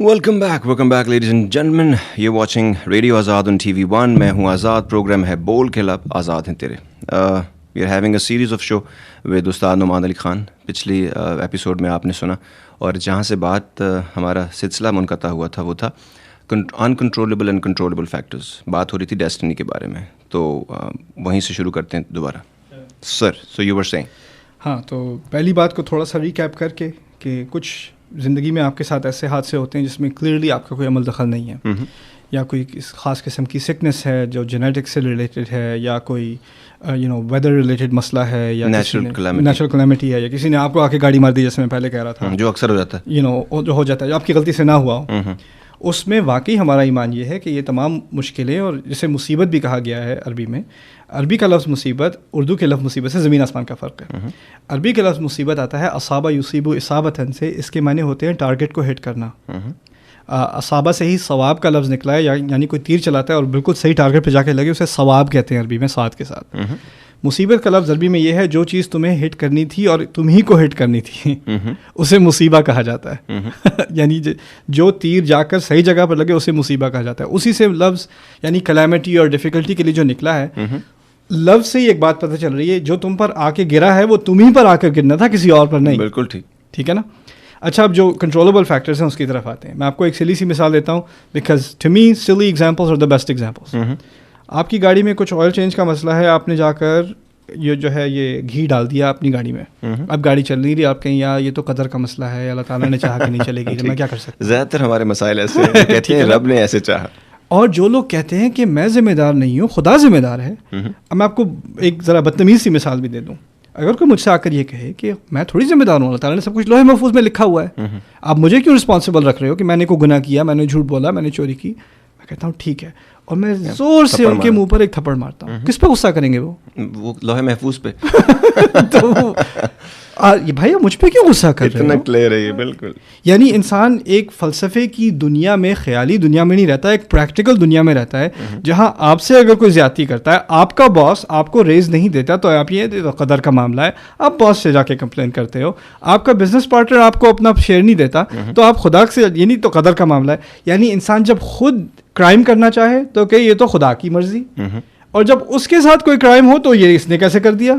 Welcome back ladies and gentleman. You watching radio Azad on TV1. میں ہوں آزاد. Programme ہے بول کے لب آزاد ہیں تیرے. We are having a series of show with Ustad Noman Ali Khan. پچھلی ایپیسوڈ میں آپ نے سنا, اور جہاں سے بات ہمارا سلسلہ منقطع ہوا تھا وہ تھا انکنٹرولبل اینڈ کنٹرولبل فیکٹرز. بات ہو رہی تھی ڈیسٹنی کے بارے میں, تو وہیں سے شروع کرتے ہیں دوبارہ. سر, سو یو ور سیئنگ. ہاں, تو پہلی بات کو تھوڑا سا ریکیپ کر کے کہ کچھ زندگی میں آپ کے ساتھ ایسے حادثے ہوتے ہیں جس میں کلیئرلی آپ کا کوئی عمل دخل نہیں ہے, یا کوئی خاص قسم کی سکنس ہے جو جینیٹک سے ریلیٹڈ ہے, یا کوئی ویدر ریلیٹڈ مسئلہ ہے, یا نیچرل کلیمٹی ہے, یا کسی نے آپ کو آ کے گاڑی مار دی, جیسے میں پہلے کہہ رہا تھا, جو اکثر ہو جاتا ہے, جو ہو جاتا ہے, جو آپ کی غلطی سے نہ ہوا ہو. اس میں واقعی ہمارا ایمان یہ ہے کہ یہ تمام مشکلیں, اور جسے مصیبت بھی کہا گیا ہے عربی میں. عربی کا لفظ مصیبت اردو کے لفظ مصیبت سے زمین آسمان کا فرق ہے. عربی کا لفظ مصیبت آتا ہے اصابہ یصیب اصابتاً سے. اس کے معنی ہوتے ہیں ٹارگٹ کو ہٹ کرنا. اصابہ سے ہی ثواب کا لفظ نکلا ہے, یعنی کوئی تیر چلاتا ہے اور بالکل صحیح ٹارگٹ پہ جا کے لگے, اسے ثواب کہتے ہیں عربی میں ساتھ کے ساتھ. مصیبت کا لفظ عربی میں یہ ہے جو چیز تمہیں ہٹ کرنی تھی اور تم ہی کو ہٹ کرنی تھی, اسے مصیبہ کہا جاتا ہے. یعنی جو تیر جا کر صحیح جگہ پر لگے اسے مصیبہ کہا جاتا ہے. اسی سے لفظ یعنی کلیمٹی اور ڈیفیکلٹی کے لیے جو نکلا ہے, لفظ سے ہی ایک بات پتہ چل رہی ہے, جو تم پر آ کے گرا ہے وہ تم ہی پر آ کر گرنا تھا, کسی اور پر نہیں. بالکل ٹھیک ہے نا. اچھا, اب جو کنٹرولبل فیکٹرز ہیں اس کی طرف آتے ہیں. میں آپ کو ایک سلی سی مثال دیتا ہوں, because to me silly examples are the best examples. آپ کی گاڑی میں کچھ آئل چینج کا مسئلہ ہے, آپ نے جا کر یہ جو ہے یہ گھی ڈال دیا اپنی گاڑی میں. اب گاڑی چل نہیں رہی, آپ کہیں یار یہ تو قدر کا مسئلہ ہے, اللہ تعالیٰ نے چاہا کہ نہیں چلے گی, میں کیا کر سکتا ہوں. زیادہ تر ہمارے مسائل ایسے ہیں, کہتے ہیں رب نے ایسے چاہا. اور جو لوگ کہتے ہیں کہ میں ذمہ دار نہیں ہوں, خدا ذمہ دار ہے. اب میں آپ کو ایک ذرا بدتمیز سی مثال بھی دے دوں. اگر کوئی مجھ سے آ کر یہ کہے کہ میں تھوڑی ذمہ دار ہوں, اللہ تعالیٰ نے سب کچھ لوح محفوظ میں لکھا ہوا ہے, آپ مجھے کیوں رسپانسبل رکھ رہے ہو کہ میں نے کوئی گناہ کیا, میں نے جھوٹ بولا, میں نے چوری کی. میں کہتا ہوں ٹھیک ہے, اور میں زور سے ان کے منہ پر ایک تھپڑ مارتا ہوں. کس پہ غصہ کریں گے وہ لوح محفوظ پہ. تو یہ بھائی مجھ پہ کیوں غصہ کر رہے ہیں؟ اتنا کلیئر ہے یہ. بالکل. یعنی انسان ایک فلسفے کی دنیا میں, خیالی دنیا میں نہیں رہتا, ایک پریکٹیکل دنیا میں رہتا ہے, جہاں آپ سے اگر کوئی زیادتی کرتا ہے, آپ کا باس آپ کو ریز نہیں دیتا, تو آپ یہ قدر کا معاملہ ہے, آپ باس سے جا کے کمپلین کرتے ہو. آپ کا بزنس پارٹنر آپ کو اپنا شیئر نہیں دیتا, تو آپ خدا سے, یعنی تو قدر کا معاملہ ہے. یعنی انسان جب خود کرائم کرنا چاہے تو کہ یہ تو خدا کی مرضی, اور جب اس کے ساتھ کوئی کرائم ہو تو یہ اس نے کیسے کر دیا,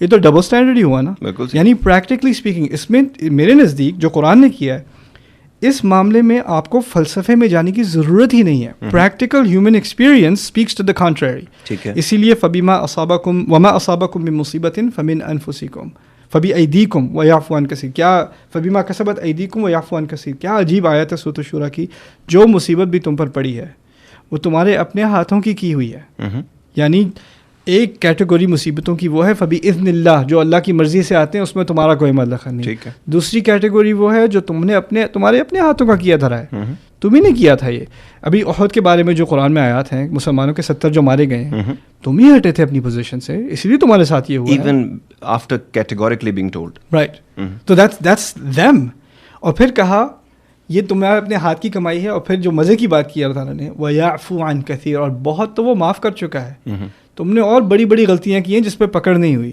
یہ تو ڈبل اسٹینڈرڈ ہی ہوا نا. یعنی پریکٹیکلی اسپیکنگ اس میں میرے نزدیک جو قرآن نے کیا ہے, اس معاملے میں آپ کو فلسفے میں جانے کی ضرورت ہی نہیں ہے. Practical human experience speaks to the contrary. اسی لیے فبما اصابکم وما اصابکم من مصیبت فمن انفسکم فبی ایدیکم ویعفو عن کثیر. کیا فبما کسبت ایدیکم ویعفو عن کثیر, کیا عجیب آیت ہے سورۃ الشورى کی. جو مصیبت بھی تم پر پڑی ہے وہ تمہارے اپنے ہاتھوں کی ہوئی ہے. یعنی ایک کیٹیگری مصیبتوں کی وہ ہے فبی اذن اللہ, جو اللہ کی مرضی سے آتے ہیں, اس میں تمہارا کوئی عمل دخل نہیں. دوسری کیٹیگری وہ ہے جو تم نے تمہارے اپنے ہاتھوں کا کیا دھرا ہے, تم ہی نے کیا تھا. یہ ابھی احد کے بارے میں جو قرآن میں آیات ہیں, مسلمانوں کے 70 جو مارے گئے ہیں, تم ہی ہٹے تھے اپنی پوزیشن سے, اس لیے تمہارے ساتھ یہ ہوا, even after categorically being told, right. تو دیٹس them. اور پھر کہا یہ تمہارے اپنے ہاتھ کی کمائی ہے. اور پھر جو مزے کی بات کی اللہ تعالیٰ نے, وَيَعْفُو عَنْ كَثِيرٍ, اور بہت تو وہ معاف کر چکا ہے. تم نے اور بڑی بڑی غلطیاں کی ہیں جس پہ پکڑ نہیں ہوئی.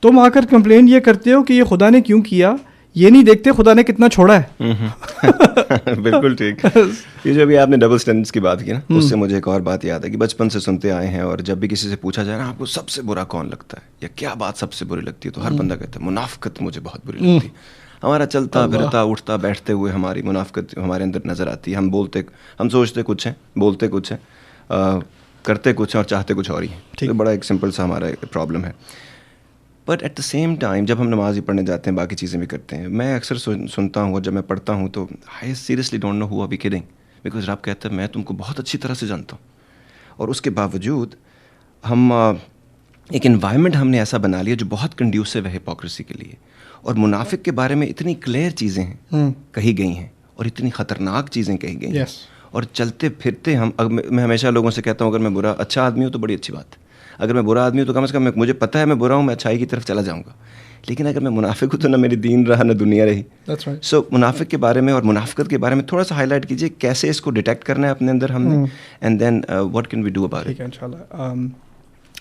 تم آ کر کمپلین یہ کرتے ہو کہ یہ خدا نے کیوں کیا, یہ نہیں دیکھتے خدا نے کتنا چھوڑا ہے. بالکل ٹھیک. یہ جو ابھی آپ نے ڈبل اسٹینڈرڈس کی بات کی نا, اس سے مجھے ایک اور بات یاد ہے کہ بچپن سے سنتے آئے ہیں, اور جب بھی کسی سے پوچھا جائے نا آپ کو سب سے برا کون لگتا ہے یا کیا بات سب سے بری لگتی ہے, تو ہر بندہ کہتا ہے منافقت مجھے بہت بری لگتی ہے. ہمارا چلتا پھرتا اٹھتا بیٹھتے ہوئے ہماری منافقت ہمارے اندر نظر آتی ہے. ہم سوچتے کچھ ہیں, بولتے کچھ ہیں, کرتے کچھ ہیں اور چاہتے کچھ اور ہی ہیں. بڑا ایک سمپل سا ہمارا پرابلم ہے. But at the same time جب ہم نماز ہی پڑھنے جاتے ہیں, باقی چیزیں بھی کرتے ہیں, میں اکثر سنتا ہوں, اور جب میں پڑھتا ہوں تو I seriously don't know who are we kidding, because رب کہتا ہے میں تم کو بہت اچھی طرح سے جانتا ہوں. اور اس کے باوجود ہم ایک انوائرمنٹ ہم نے ایسا بنا لیا جو بہت کنڈیوسو ہے ہپوکریسی کے لیے. اور منافق کے بارے میں اتنی کلیئر چیزیں ہیں کہی گئی ہیں, اور اتنی خطرناک چیزیں کہی گئی ہیں. اور چلتے پھرتے میں ہمیشہ لوگوں سے کہتا ہوں اگر میں اچھا آدمی ہوں تو بڑی اچھی بات ہے, اگر میں برا آدمی ہوں تو کم از کم مجھے پتہ ہے میں برا ہوں, میں اچھائی کی طرف چلا جاؤں گا. لیکن اگر میں منافق ہوں تو نہ میری دین رہا نہ دنیا رہی. سو منافق کے بارے میں اور منافقت کے بارے میں تھوڑا سا ہائی لائٹ کیجیے, کیسے اس کو ڈیٹیکٹ کرنا ہے اپنے اندر ہم نے, and then what can we do about it. انشاءاللہ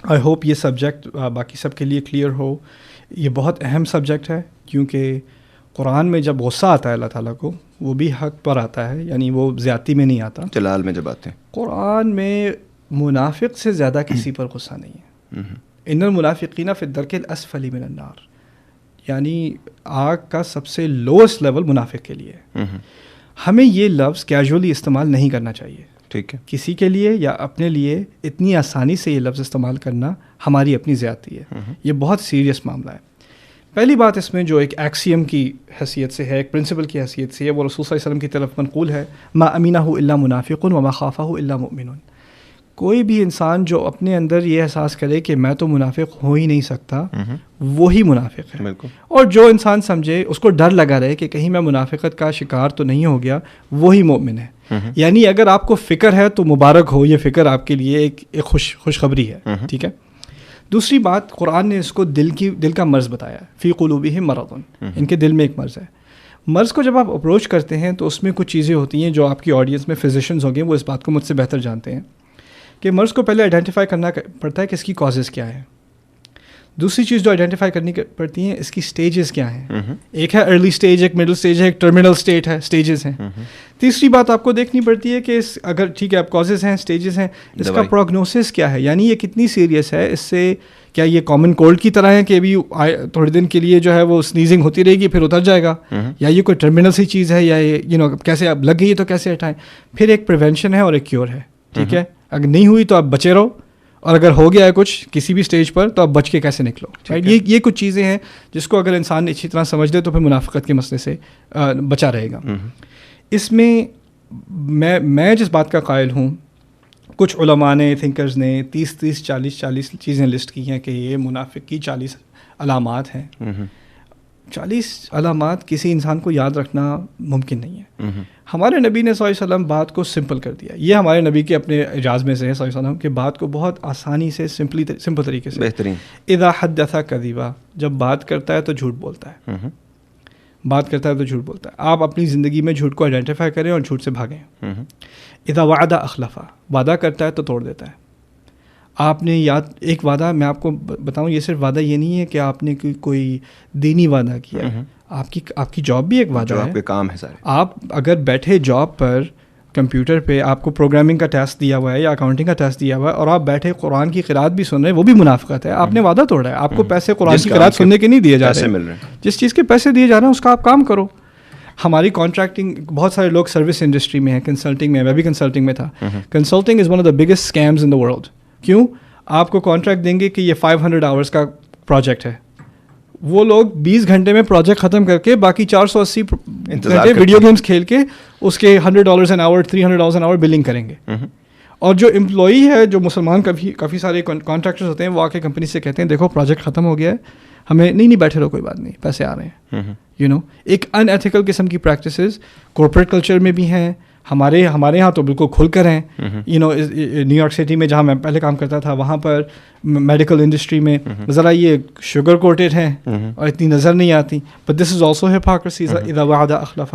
آئی ہوپ یہ سبجیکٹ باقی سب کے لیے کلیئر ہو. یہ بہت اہم سبجیکٹ ہے, کیونکہ قرآن میں جب غصہ آتا ہے اللہ تعالیٰ کو وہ بھی حق پر آتا ہے, یعنی وہ زیادتی میں نہیں آتا. جلال میں جب آتے ہیں قرآن میں منافق سے زیادہ کسی پر غصہ نہیں ہے. ان المنافقین فی الدرک الاسفل من النار, یعنی آگ کا سب سے لوسٹ لیول منافق کے لیے ہے. ہمیں یہ لفظ کیجولی استعمال نہیں کرنا چاہیے. ٹھیک ہے, کسی کے لیے یا اپنے لیے اتنی آسانی سے یہ لفظ استعمال کرنا ہماری اپنی زیادتی ہے. یہ بہت سیریس معاملہ ہے. پہلی بات اس میں جو ایک ایکسیم کی حیثیت سے ہے, ایک پرنسپل کی حیثیت سے ہے, وہ رسول صلی اللہ علیہ وسلم کی طرف منقول ہے, ما امینہ الا منافق وما خافہ الا مؤمن. کوئی بھی انسان جو اپنے اندر یہ احساس کرے کہ میں تو منافق ہو ہی نہیں سکتا, وہی منافق ہے. اور جو انسان سمجھے, اس کو ڈر لگا رہے کہ کہیں میں منافقت کا شکار تو نہیں ہو گیا, وہی مومن ہے. یعنی اگر آپ کو فکر ہے تو مبارک ہو, یہ فکر آپ کے لیے ایک خوشخبری ہے. ٹھیک ہے. دوسری بات, قرآن نے اس کو دل کا مرض بتایا, فی قلوبہم مرض, ان کے دل میں ایک مرض ہے. مرض کو جب آپ اپروچ کرتے ہیں تو اس میں کچھ چیزیں ہوتی ہیں جو آپ کی آڈینس میں فزیشنز ہوں گے, وہ اس بات کو مجھ سے بہتر جانتے ہیں کہ مرض کو پہلے آئیڈینٹیفائی کرنا پڑتا ہے کہ اس کی کازز کیا ہے. دوسری چیز جو آئیڈینٹیفائی کرنی پڑتی ہیں, اس کی سٹیجز کیا ہیں. ایک ہے ارلی سٹیج, ایک مڈل سٹیج ہے, ایک ٹرمینل سٹیٹ ہے, سٹیجز ہیں. تیسری بات آپ کو دیکھنی پڑتی ہے کہ اگر ٹھیک ہے اب کازز ہیں, سٹیجز ہیں, اس کا پروگنوسس کیا ہے, یعنی یہ کتنی سیریس ہے. اس سے کیا یہ کامن کولڈ کی طرح ہے کہ ابھی تھوڑے دن کے لیے جو ہے وہ سنیزنگ ہوتی رہے گی پھر اتر جائے گا, یا یہ کوئی ٹرمینل سی چیز ہے, یا کیسے اب لگ گئی تو کیسے ہٹائیں. پھر ایک پریونشن ہے اور ایک کیور ہے. ٹھیک ہے, اگر نہیں ہوئی تو آپ بچے رہو, اور اگر ہو گیا ہے کچھ کسی بھی سٹیج پر تو آپ بچ کے کیسے نکلو. یہ کچھ چیزیں ہیں جس کو اگر انسان اچھی طرح سمجھ لے تو پھر منافقت کے مسئلے سے بچا رہے گا. اس میں میں جس بات کا قائل ہوں, کچھ علماء نے, تھنکرز نے 30-40 چیزیں لسٹ کی ہیں کہ یہ منافق کی 40 علامات ہیں. 40 علامات کسی انسان کو یاد رکھنا ممکن نہیں ہے. ہمارے نبی نے صلی اللہ علیہ وسلم بات کو سمپل کر دیا. یہ ہمارے نبی کے اپنے اعجاز میں سے ہے صلی اللہ علیہ وسلم کہ بات کو بہت آسانی سے سمپل طریقے سے, بہترین, اذا حدث کذبا, جب بات کرتا ہے تو جھوٹ بولتا ہے. بات کرتا ہے تو جھوٹ بولتا ہے. آپ اپنی زندگی میں جھوٹ کو آئیڈینٹیفائی کریں اور جھوٹ سے بھاگیں. اذا وعد اخلف, وعدہ کرتا ہے تو توڑ دیتا ہے. آپ نے یاد ایک وعدہ میں آپ کو بتاؤں, یہ صرف وعدہ یہ نہیں ہے کہ آپ نے کوئی دینی وعدہ کیا ہے, آپ کی جاب بھی ایک وعدہ ہے. آپ کے کام ہے سارے. آپ اگر بیٹھے جاب پر کمپیوٹر پہ آپ کو پروگرامنگ کا ٹیسٹ دیا ہوا ہے یا اکاؤنٹنگ کا ٹیسٹ دیا ہوا ہے اور آپ بیٹھے قرآن کی قرات بھی سن رہے ہیں, وہ بھی منافقت ہے. آپ نے وعدہ توڑا ہے. آپ کو پیسے قرآن کی قرات سننے کے نہیں دیے جا رہے, جس چیز کے پیسے دیے جا رہے ہیں اس کا آپ کام کرو. ہماری کانٹریکٹنگ, بہت سارے لوگ سروس انڈسٹری میں ہیں, کنسلٹنگ میں, میں بھی کنسلٹنگ میں تھا. Consulting is one of the biggest schemes in the world. کیوں؟ آپ کو کانٹریکٹ دیں گے کہ یہ 500 آورس کا پروجیکٹ ہے, وہ لوگ 20 گھنٹے میں پروجیکٹ ختم کر کے باقی 480 گھنٹے ویڈیو گیمز کھیل کے اس کے $100 an hour, $300 an hour billing کریں گے. اور جو امپلائی ہے, جو مسلمان کافی سارے کانٹریکٹرز ہوتے ہیں, وہ آ کے کمپنی سے کہتے ہیں دیکھو پروجیکٹ ختم ہو گیا ہے, ہمیں نہیں بیٹھے رہو, کوئی بات نہیں, پیسے آ رہے ہیں. ایک ان ایتھیکل قسم کی پریکٹسز کارپوریٹ کلچر میں بھی ہیں. ہمارے یہاں تو بالکل کھل کر ہیں. نیو یارک سٹی میں جہاں میں پہلے کام کرتا تھا, وہاں پر میڈیکل انڈسٹری میں ذرا یہ شوگر کوٹیڈ ہیں اور اتنی نظر نہیں آتی. But this is also hypocrisy. اذا وعد اخلف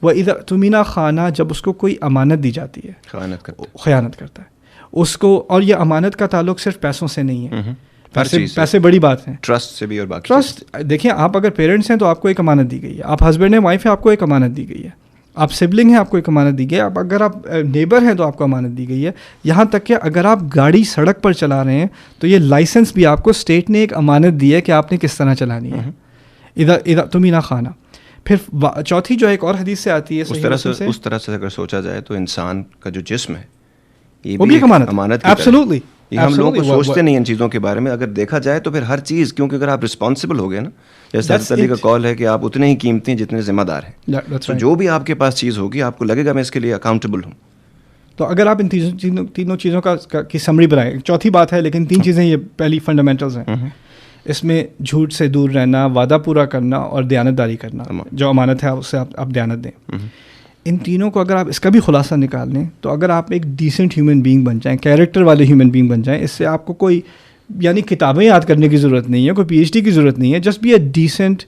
و اذا اؤتمن خان, جب اس کو کوئی امانت دی جاتی ہے خیانت کرتا ہے اس کو. اور یہ امانت کا تعلق صرف پیسوں سے نہیں ہے, پیسے بڑی بات ہیں, ٹرسٹ سے بھی. اور باقی ٹرسٹ دیکھیں, آپ اگر پیرنٹس ہیں تو آپ کو ایک امانت دی گئی ہے, آپ ہسبینڈ ہیں وائف ہیں آپ کو ایک امانت دی گئی ہے, آپ سبلنگ ہیں آپ کو ایک امانت دی گئی ہے, اگر آپ نیبر ہیں تو آپ کو امانت دی گئی ہے. یہاں تک کہ اگر آپ گاڑی سڑک پر چلا رہے ہیں تو یہ لائسنس بھی آپ کو اسٹیٹ نے ایک امانت دی ہے کہ آپ نے کس طرح چلانی ہے. اذا اؤتمن خان. پھر چوتھی جو ایک اور حدیث سے آتی ہے, اس طرح سے اگر سوچا جائے تو انسان کا جو جسم ہے یہ بھی ایک امانت. ایبسولوٹلی. یہ ہم لوگ سوچتے نہیں ان چیزوں کے بارے میں. اگر دیکھا جائے تو پھر ہر چیز, کیونکہ اگر آپ رسپانسبل ہو گئے نا, جیسے حضرت علی کا قول ہے کہ آپ اتنے ہی قیمتی ہیں جتنے ذمہ دار ہیں. تو جو بھی آپ کے پاس چیز ہوگی آپ کو لگے گا میں اس کے لیے اکاؤنٹیبل ہوں. تو اگر آپ ان تینوں چیزوں کی سمری بنائیں, چوتھی بات ہے لیکن 3 چیزیں یہ پہلی فنڈامنٹلز ہیں. اس میں جھوٹ سے دور رہنا, وعدہ پورا کرنا اور دیانتداری کرنا. جو امانت ہے اس سے آپ دیانت دیں. ان تینوں کو اگر آپ اس کا بھی خلاصہ نکال لیں تو اگر آپ ایک ڈیسنٹ ہیومن بینگ بن جائیں, کیریکٹر والے ہیومن بینگ بن جائیں, اس سے آپ کو کوئی یعنی کتابیں یاد کرنے کی ضرورت نہیں ہے, کوئی PhD کی ضرورت نہیں ہے. Just be a decent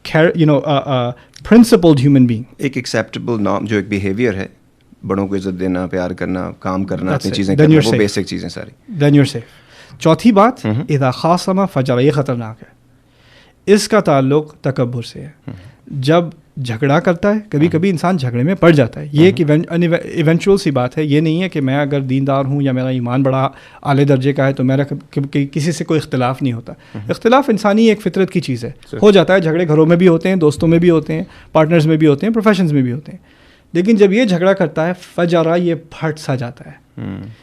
principled human being. ایک ایکسیپٹیبل نارم, جو ایک بیہیویئر ہے, بڑوں کو عزت دینا, پیار کرنا, کام کرنا, اپنی چیزیں کرنا, وہ بیسک چیزیں ساری. دین یور سیف. چوتھی بات, اذا خاصم فجر, یہ خطرناک ہے. اس کا تعلق تکبر سے ہے. جب جھگڑا کرتا ہے, کبھی کبھی انسان جھگڑے میں پڑ جاتا ہے. یہ ایک ایونچوئل سی بات ہے. یہ نہیں ہے کہ میں اگر دیندار ہوں یا میرا ایمان بڑا اعلی درجے کا ہے تو میرا کسی سے کوئی اختلاف نہیں ہوتا. اختلاف انسانی ایک فطرت کی چیز ہے, ہو جاتا ہے. جھگڑے گھروں میں بھی ہوتے ہیں, دوستوں میں بھی ہوتے ہیں, پارٹنرز میں بھی ہوتے ہیں, پروفیشنز میں بھی ہوتے ہیں. لیکن جب یہ جھگڑا کرتا ہے فجرا, یہ پھٹ سا جاتا ہے.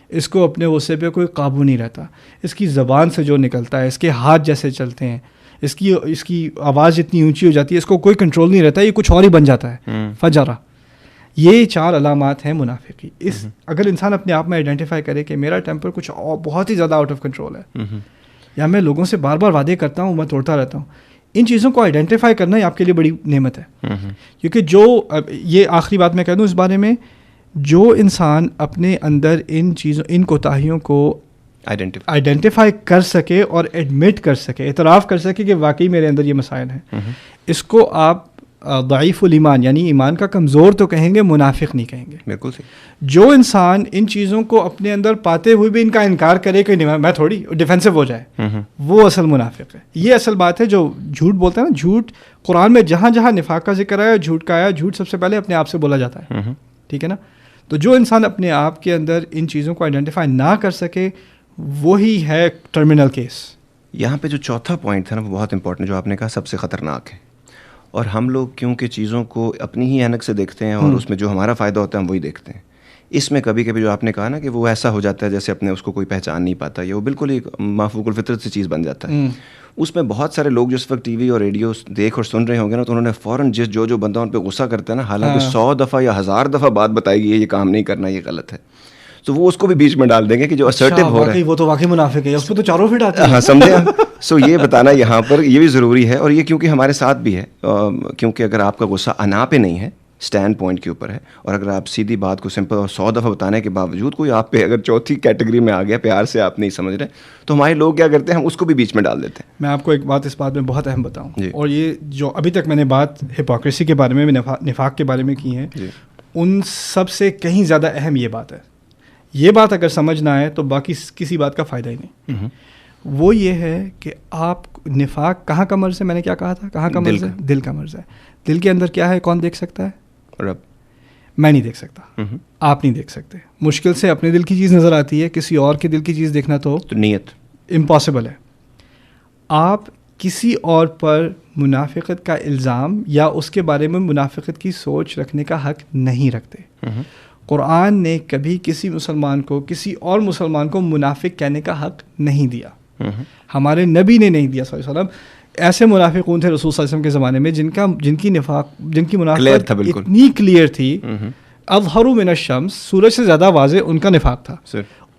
اس کو اپنے غصے پہ کوئی قابو نہیں رہتا. اس کی زبان سے جو نکلتا ہے, اس کے ہاتھ جیسے چلتے ہیں, اس کی آواز اتنی اونچی ہو جاتی ہے, اس کو کوئی کنٹرول نہیں رہتا, یہ کچھ اور ہی بن جاتا ہے. فجرا, یہ 4 علامات ہیں منافقی. اگر انسان اپنے آپ میں آئیڈینٹیفائی کرے کہ میرا ٹیمپر کچھ بہت ہی زیادہ آؤٹ آف کنٹرول ہے, یا میں لوگوں سے بار بار وعدے کرتا ہوں, میں توڑتا رہتا ہوں, ان چیزوں کو آئیڈینٹیفائی کرنا ہی آپ کے لیے بڑی نعمت ہے. کیونکہ یہ آخری بات میں کہہ دوں اس بارے میں, جو انسان اپنے اندر ان کوتاہیوں کو آئیڈینٹیفائی کر سکے اور ایڈمٹ کر سکے, اعتراف کر سکے کہ واقعی میرے اندر یہ مسائل ہیں, اس کو آپ ضعیف الایمان یعنی ایمان کا کمزور تو کہیں گے, منافق نہیں کہیں گے. بالکل صحیح. جو انسان ان چیزوں کو اپنے اندر پاتے ہوئے بھی ان کا انکار کرے کہ میں تھوڑی ڈیفینسو ہو جائے, وہ اصل منافق ہے. یہ اصل بات ہے. جو جھوٹ بولتا ہے نا, جھوٹ قرآن میں جہاں جہاں نفاق کا ذکر آیا, جھوٹ کا آیا, جھوٹ سب سے پہلے اپنے آپ سے بولا جاتا ہے. ٹھیک ہے نا. تو جو انسان اپنے آپ کے اندر ان چیزوں کو آئیڈینٹیفائی نہ کر سکے, وہی ہے ٹرمینل کیس. یہاں پہ جو چوتھا پوائنٹ تھا نا, وہ بہت امپورٹنٹ, جو آپ نے کہا سب سے خطرناک ہے. اور ہم لوگ کیونکہ چیزوں کو اپنی ہی اینک سے دیکھتے ہیں, اور اس میں جو ہمارا فائدہ ہوتا ہے ہم وہی دیکھتے ہیں. اس میں کبھی کبھی جو آپ نے کہا نا کہ وہ ایسا ہو جاتا ہے جیسے اپنے اس کو کوئی پہچان نہیں پاتا, یا وہ بالکل ایک مافوق الفطرت سی چیز بن جاتا ہے. اس میں بہت سارے لوگ جو اس وقت ٹی وی اور ریڈیو دیکھ اور سن رہے ہوں گے نا, تو انہوں نے فوراً جو بندہ ان پہ غصہ کرتا ہے نا, حالانکہ 100 دفعہ یا 1000 دفعہ بات بتائی گئی ہے یہ کام نہیں کرنا, یہ غلط ہے, تو وہ اس کو بھی بیچ میں ڈال دیں گے کہ جو اسرٹیو ہو رہا ہے وہ تو واقعی منافق ہے, اس کو تو چاروں فٹ آتے ہیں. ہاں, سمجھے آپ. سو یہ بتانا یہاں پر یہ بھی ضروری ہے, اور یہ کیونکہ ہمارے ساتھ بھی ہے, کیونکہ اگر آپ کا غصہ انا پہ نہیں ہے, اسٹینڈ پوائنٹ کے اوپر ہے, اور اگر آپ سیدھی بات کو سمپل اور 100 دفعہ بتانے کے باوجود کوئی آپ پہ اگر چوتھی کیٹیگری میں آ گیا, پیار سے آپ نہیں سمجھ رہے, تو ہمارے لوگ کیا کرتے ہیں, ہم اس کو بھی بیچ میں ڈال دیتے ہیں. میں آپ کو ایک بات اس بات میں بہت اہم بتاؤں, اور یہ جو ابھی تک میں نے بات ہپوکریسی کے بارے میں, نفاق کے بارے میں کی ہے, ان سب سے کہیں زیادہ اہم یہ بات ہے. یہ بات اگر سمجھ نہ آئے تو باقی کسی بات کا فائدہ ہی نہیں. وہ یہ ہے کہ آپ نفاق کہاں کا مرض ہے, میں نے کیا کہا تھا, کہاں کا مرض ہے, دل کا مرض ہے. دل کے اندر کیا ہے, کون دیکھ سکتا ہے, رب. میں نہیں دیکھ سکتا, آپ نہیں دیکھ سکتے. مشکل سے اپنے دل کی چیز نظر آتی ہے, کسی اور کے دل کی چیز دیکھنا تو نیت امپاسبل ہے. آپ کسی اور پر منافقت کا الزام یا اس کے بارے میں منافقت کی سوچ رکھنے کا حق نہیں رکھتے. قرآن نے کبھی کسی مسلمان کو, کسی اور مسلمان کو منافق کہنے کا حق نہیں دیا. ہمارے نبی نے نہیں دیا صلی اللہ علیہ وسلم. ایسے منافقون تھے رسول صلی اللہ علیہ وسلم کے زمانے میں جن کی منافقت اتنی کلیئر تھی, اظہر من الشمس, سورج سے زیادہ واضح ان کا نفاق تھا.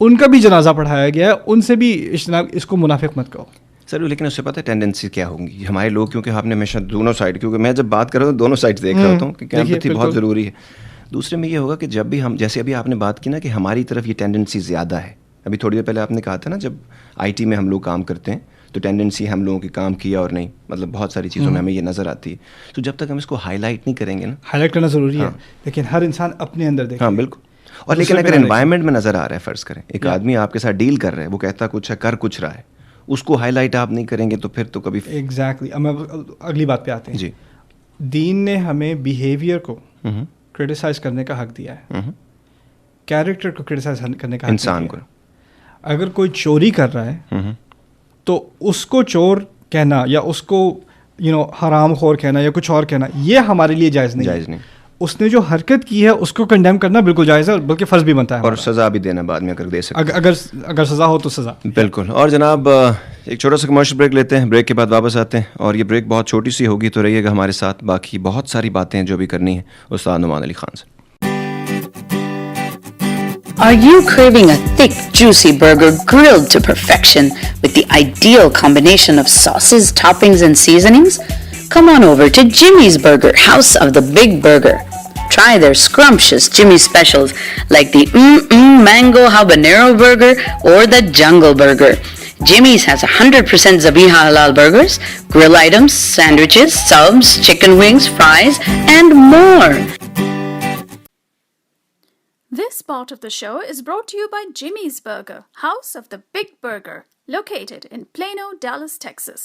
ان کا بھی جنازہ پڑھایا گیا, ان سے بھی اجتناب, اس کو منافق مت کہو. سر لیکن اس سے پتہ ہے ٹینڈنسی کیا ہوگی ہمارے لوگ, کیونکہ آپ نے ہمیشہ دونوں سائڈ, کیونکہ میں جب بات کر رہا ہوں دونوں سائڈ دیکھ رہا ہوں کہ ایمپتھی بہت ضروری ہے. دوسرے میں یہ ہوگا کہ جب بھی ہم, جیسے ابھی آپ نے بات کی نا کہ ہماری طرف یہ ٹینڈنسی زیادہ ہے, ابھی تھوڑی دیر پہلے آپ نے کہا تھا نا جب آئی ٹی میں ہم لوگ کام کرتے ہیں تو ٹینڈنسی ہم لوگوں کی کام کیا اور نہیں, مطلب بہت ساری چیزوں میں ہمیں یہ نظر آتی ہے. تو جب تک ہم اس کو ہائی لائٹ نہیں کریں گے نا, ہائی لائٹ کرنا ضروری ہے, لیکن ہر انسان اپنے اندر دیکھے. ہاں بالکل. اور لیکن اگر انوائرمنٹ میں نظر آ رہا ہے, فرض کریں ایک آدمی آپ کے ساتھ ڈیل کر رہا ہے, وہ کہتا کچھ ہے کر کچھ رہا ہے, اس کو ہائی لائٹ آپ نہیں کریں گے تو پھر تو کبھی. ایگزیکٹلی. اب اگلی بات پہ آتے ہیں. جی, دین نے ہمیں بیہیویئر کو کرٹیسائز کرنے کا حق دیا ہے, کیریکٹر کو کرٹیسائز کرنے کا حق انسان کو. اگر کوئی چوری کر رہا ہے تو اس کو چور کہنا یا اس کو حرام خور کہنا یا کچھ اور کہنا, یہ ہمارے لیے جائز نہیں. اس نے جو حرکت کی ہے اس کو کنڈیم کرنا بالکل جائز ہے, بلکہ فرض بھی بنتا ہے, اور سزا بھی دینا بعد میں اگر دے سکتے, اگر سزا ہو تو سزا. بالکل. اور جناب ایک چھوٹا سا کمرشل بریک لیتے ہیں, بریک کے بعد واپس آتے ہیں, اور یہ بریک بہت چھوٹی سی ہوگی, تو رہیے گا ہمارے ساتھ. باقی بہت ساری باتیں ہیں جو بھی کرنی ہیں استاد نعمان علی خان سے. Are you craving a thick, juicy burger grilled to perfection with the ideal combination of sauces, toppings, and seasonings? Come on over to Jimmy's Burger, House of the Big Burger. Try their scrumptious Jimmy's specials like the Mango Habanero Burger or the Jungle Burger. Jimmy's has 100% Zabiha Halal burgers, grill items, sandwiches, subs, chicken wings, fries, and more. This part of the show is brought to you by Jimmy's Burger, House of the Big Burger, located in Plano, Dallas, Texas.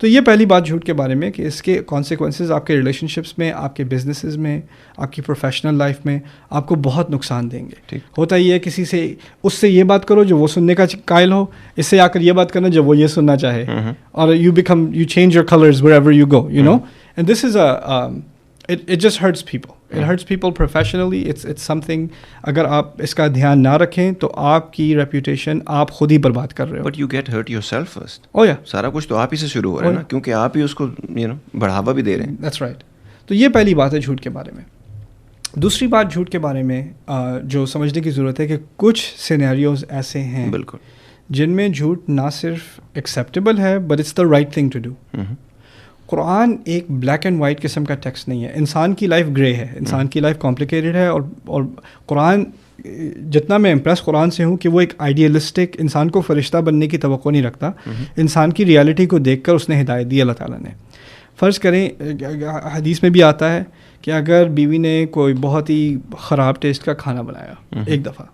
تو یہ پہلی بات جھوٹ کے بارے میں کہ اس کے کانسیکوینسز آپ کے ریلیشن شپس میں, آپ کے بزنسز میں, آپ کی پروفیشنل لائف میں آپ کو بہت نقصان دیں گے. ہوتا یہ ہے کسی سے اس سے یہ بات کرو جو وہ سننے کا قائل ہو, اس سے آ کر یہ بات کرنا جو وہ یہ سننا چاہے, اور you change your colours wherever you go, you know, and this is it just hurts people. It hurts people professionally. It's something, اگر آپ اس کا دھیان نہ رکھیں تو آپ کی ریپوٹیشن آپ خود ہی برباد کر رہے ہو. But you get hurt yourself first. Oh yeah. سارا کچھ تو آپ ہی سے شروع ہو رہا ہے نا, کیونکہ آپ ہی اس کو بڑھاوا بھی دے رہے ہیں. That's right. تو یہ پہلی بات ہے جھوٹ کے بارے میں. دوسری بات جھوٹ کے بارے میں جو سمجھنے کی ضرورت ہے کہ کچھ سینیریوز ایسے ہیں بالکل جن میں جھوٹ نہ صرف ایکسیپٹیبل ہے but it's the right thing to do. Quran ایک بلیک اینڈ وائٹ قسم کا ٹیکسٹ نہیں ہے. انسان کی لائف گرے ہے, انسان کی لائف کمپلیکیٹڈ ہے, اور قرآن جتنا میں امپریس قرآن سے ہوں کہ وہ ایک آئیڈیلسٹک انسان کو فرشتہ بننے کی توقع نہیں رکھتا. انسان کی ریالٹی کو دیکھ کر اس نے ہدایت دی اللہ تعالیٰ نے. فرض کریں حدیث میں بھی آتا ہے کہ اگر بیوی نے کوئی بہت ہی خراب ٹیسٹ کا کھانا بنایا ایک دفعہ,